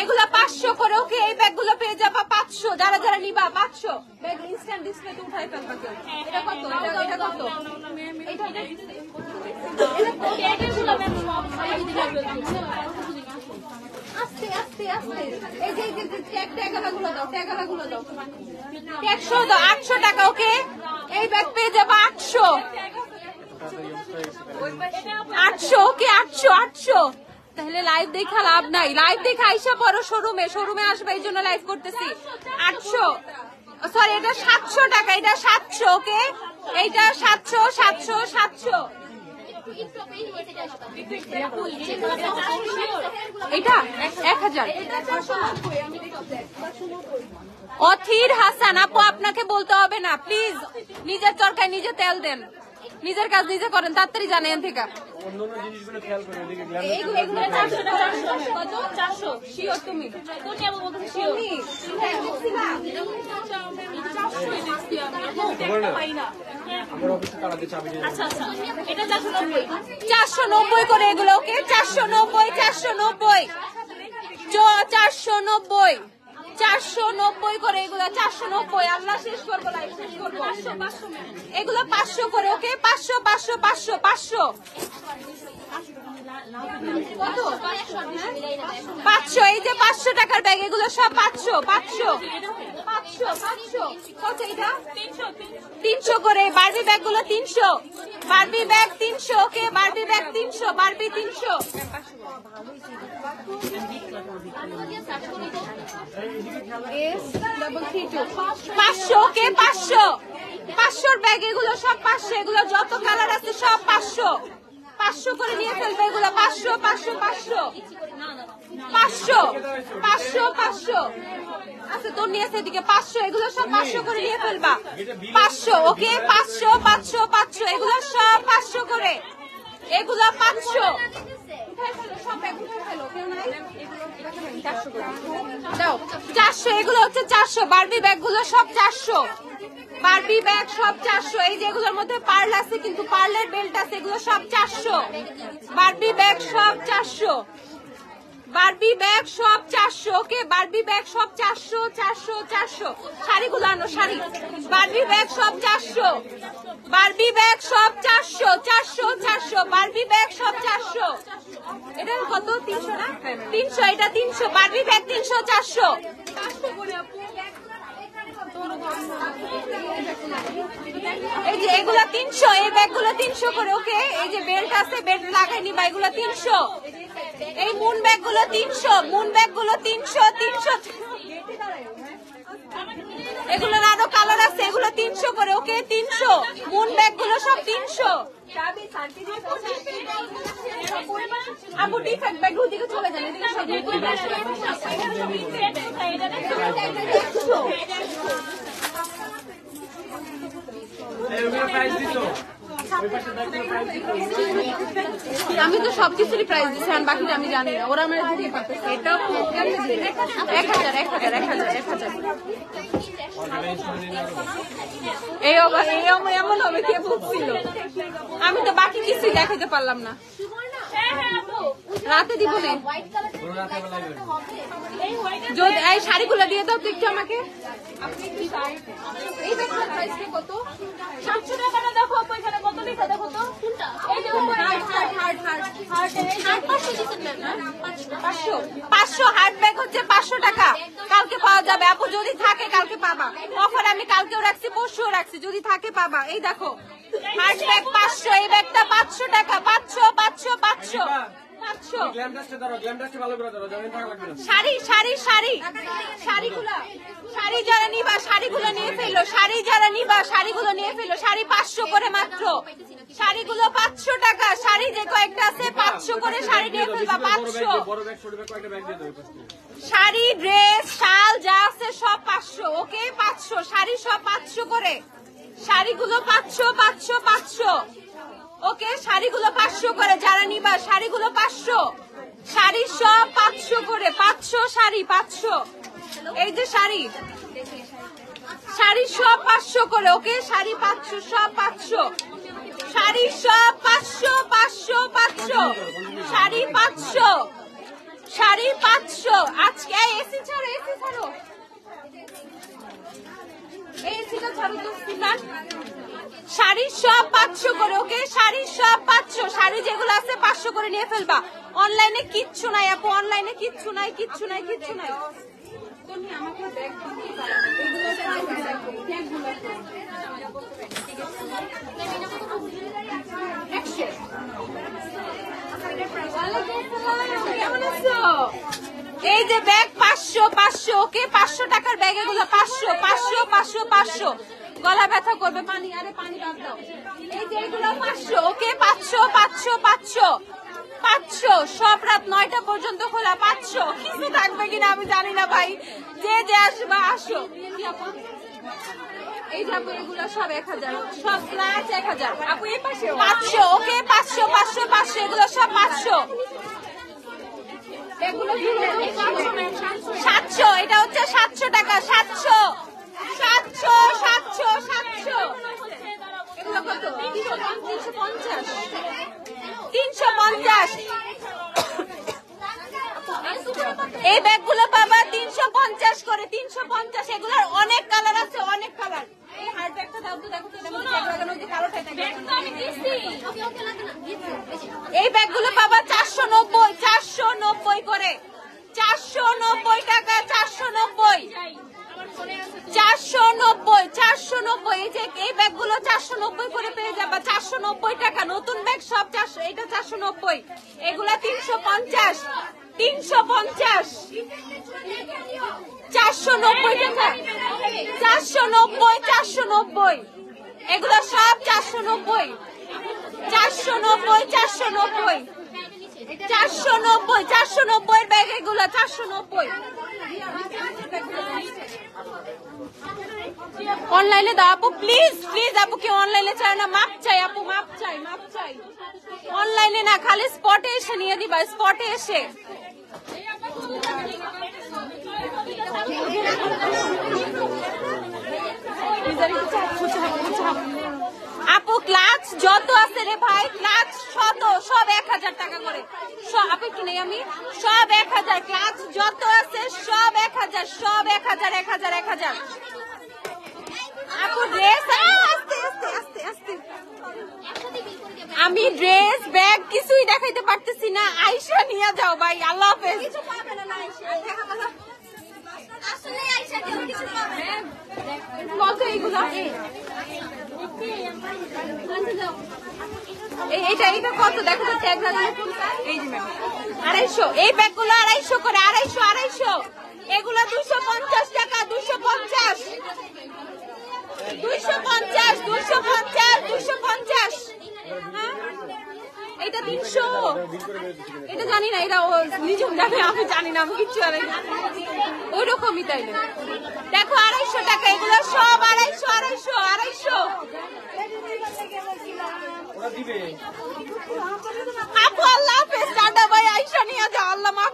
এগুলো 500 করে। ওকে, এই ব্যাগগুলো পেয়ে যাবা 500। যারা যারা নিবা 500। ব্যাগ ইনস্ট্যান্ট ডিসপ্লেতে উঠাই ফেলবা কেউ। এটা কত? এটা কত? আস্তে আস্তে আস্তে। এই যে ট্যাগালাগুলো দাও, ট্যাগালাগুলো দাও। 100 দাও। 800 টাকা। ওকে, এই ব্যাগ পেয়ে যাবা 800 800। ওকে 800 800। তাহলে লাইভ দেখা লাভ নাই, লাইভ দেখা আইসা পড়ো শোরুমে, শোরুমে আসবে এই জন্য লাইভ করতেছি। 800 সরি এটা 700 টাকা, এটা 700 ওকে, এইটা 700 700 700 এটা 1000। অথির হাসান আপু আপনাকে বলতে হবে না প্লিজ, নিজের তরকারি নিজে তেল দেন, নিজের কাজ নিজে করেন, তাড়াতাড়ি জানেন থেকে অন্যান্য জিনিসগুলো খেয়াল করে এদিকে গ্ল্যাম এগুলো 400 টাকা। কত? 400 শিওর তুমি? তোনি আপু বলতেছে শিওর। আমার অফিসে তাড়াতে চাবি দিয়ে আচ্ছা আচ্ছা এটা 490। 490 করে এগুলো ওকে, 490 490 490 490 করে এগুলো, 490। আল্লাহ শেষ করবো, লাইভ শেষ করবো। এগুলো 500 করে ওকে, 500 500 500 500 কত? 500। এই যে 500 টাকার ব্যাগ, এগুলো সব 500 500 500 500 কত এটা? 300 করে। বারবি ব্যাগ গুলো 300, বারবি ব্যাগ 300 ওকে, বারবি ব্যাগ 300, বারবি 300। 500 ওকে, 500 500 ব্যাগ, এগুলো সব 500, এগুলো যত কালার আছে সব 500 500 করে নিয়ে ফেলবে এগুলো, 500 500 500 500 500 500 আচ্ছা তোর নিয়ে আসে এদিকে 500, এগুলো সব 500 করে নিয়ে ফেলবা, 500 ওকে, 500 500 500 এগুলো সব 500 করে, এগুলো 500। দাও 400, এগুলো হচ্ছে 400। বারবি ব্যাগ গুলো সব 400, বারবি ব্যাগ সব 400। এই যে এগুলোর মধ্যে পার্ল আছে কিন্তু পার্লের বেল্ট আছে, এগুলো সব 400। বারবি ব্যাগ সব 400, বারবি ব্যাগ সব 400 ওকে, বারবি ব্যাগ সব 400 400 400। শাড়িগুলো আনো, শাড়ি। বারবি ব্যাগ সব 400, বারবি ব্যাগ সব 400 400 400, বারবি ব্যাগ সব 400। এটা কত? 300 না? 300, এটা 300। Barbie bag 300 400। এই যে এগুলা 300, এই ব্যাগগুলো 300 করে ওকে। এই যে বেল্ট আছে, বেল্ট লাগাই নিবা, এগুলো 300। এই মুন ব্যাগগুলো 300, মুন ব্যাগগুলো 300 300। এগুলোর আরো কালার আছে, এগুলো 300 করে ওকে, 300। মুন ব্যাগগুলো সব 300। আপু ডিফেক্ট ব্যাগ ওদিকে চলে যান, এদিকে সব প্রাইস দিত ওই পাশে দেখো প্রাইস দিত। আমি তো সবকিছুরই প্রাইস দিচ্ছি, আর বাকিটা আমি জানি না, ওরা আমার দিতে পারতেছে। এটা 1000 1000 1000 1000। এমন হবে কে বুঝছিল? আমি তো বাকি কিছুই দেখাতে পারলাম না, রাতে দিব না। যদি এই শাড়িগুলো দিয়ে দাও তো একটু আমাকে। এই ব্যাগটার প্রাইস কত? 700 টাকা না, দেখো আপু এখানে কত লেখা দেখো তো কোনটা? এই যে উপরে হার্ট 500 হার্ড ব্যাগ হচ্ছে 500 টাকা। কালকে পাওয়া যাবে আপু, যদি থাকে কালকে পাবা। অফার আমি কালকেও রাখছি, পরশুও রাখছি, যদি থাকে পাবা। এই দেখো হার্ড ব্যাগ 500, এই ব্যাগটা 500 টাকা, 500 500 500 500। গ্ল্যামডাসটা ধরো, গ্ল্যামডাসটা ভালো করে ধরো, জানেন টাকা লাগবে না। শাড়ি শাড়ি শাড়ি শাড়িগুলো, শাড়ি যারা নিবা শাড়িগুলো নিয়ে ফেলো, শাড়ি যারা নিবা শাড়িগুলো নিয়ে ফেলো। শাড়ি 500 করে মাত্র, শাড়িগুলো 500 টাকা। শাড়ি যে কয়েকটা আছে 500 করে শাড়ি নিয়ে ফেলবা, 500। বড় ব্যাগ ছোট ব্যাগ কয়টা ব্যাগ দিয়ে দেবো? শাড়ি ড্রেস শাল যা আছে সব 500 ওকে, 500 শাড়ি সব 500 করে। শাড়িগুলো 500 500 500 ওকে, শাড়িগুলো 500 করে যারা নিবা, শাড়িগুলো 500। শাড়ি সব 500 করে, 500 শাড়ি 500। এই যে শাড়ি, শাড়ি সব 500 করে ওকে, শাড়ি 500 সব 500। শাড়ি সব 500 500 500, শাড়ি 500 শাড়ি 500। আজকে এসি ছাড়ো, এসি ছাড়ো, এসিটা ছাড়ো তো সিমান। শাড়ি সব 500 করে ওকে, শাড়ি সব 500। শাড়ি যেগুলো আছে 500 করে নিয়ে ফেলবা। অনলাইনে কিচ্ছু নাই আপু, অনলাইনে কিচ্ছু নাই কিচ্ছু নাই কিচ্ছু নাই। কেমন আছো? এই যে ব্যাগ 500 500 ওকে 500 টাকার ব্যাগ এগুলো 500 500 500 500 গলা ব্যথা করবে পানি আরে পানি বাদ দাও এই যে এগুলো 500 ওকে 500 500 500 500 সব রাত 9টা পর্যন্ত খোলা 500 কিছু থাকবে কিনা আমি জানি না ভাই যে যে আসবে আসো এই যে আপু এগুলো সব 1000 সব ক্লাস 1000 আপু এই পাশে 500 ওকে 500 500 500 এগুলো সব 500 এগুলো 700 এটা হচ্ছে 700 টাকা 700 700 700 700 এগুলো কত 350 350 এই ব্যাগগুলো পাবা 350 করে 350 এগুলোর অনেক কালার আছে অনেক কালার এই হার্ড ব্যাগটা দাও তো দেখো তো এটা মধ্যে ট্যাগ লাগানো যে কালোটা থাকে এই ব্যাগগুলো পাবা 490 490 করে 490 টাকা 490 490 490 এই যে এই ব্যাগগুলো 490 করে পেয়ে যাবা 490 টাকা নতুন ব্যাগ সব 400 এটা 490 এগুলা 350 350 490 টাকা 490 490 এগুলো সব 490 490 490 490 490 ব্যাগ এগুলো 490 অনলাইনে দাও আপু প্লিজ প্লিজ আপু কি অনলাইনে চাই না মাপ চাই আপু মাপ চাই অনলাইনে না খালি স্পটে এসে নিয়ে দিবা স্পটে এসে আপু ক্লাচ যত আছে রে ভাই ক্লাচ শত সব 1000 টাকা করে আপু একটু নেই আমি সব 1000 ক্লাচ যত আছে সব 1000 সব 1000 1000 1000 আপু ড্রেস আস্তে আস্তে আস্তে আস্তে আমি ড্রেস ব্যাগ কিছুই দেখাইতে পারতেছি না আয়শা নিয়ে যাও ভাই আল্লাহ হাফেজ কিছু পাবে না আয়শা আসলে আয়শা কিছু পাবে কত এইগুলো এইটা কত দেখো তো ট্যাগ লাগানো এই যে ম্যাম 250 এই ব্যাগগুলো 250 করে 250 এগুলো 250 টাকা 250 250 250 250 হ্যাঁ এটা 300 এটা জানি না এটা নিজে জানে আমি জানি না আমি কিচ্ছু জানি না ওই রকমই তাইলে দেখো 250 টাকা এগুলো সব 250 250 আপু আল্লাহ হাফেজ টাটা ভাই আয়শা নিয়ে যাও আল্লাহ মাফ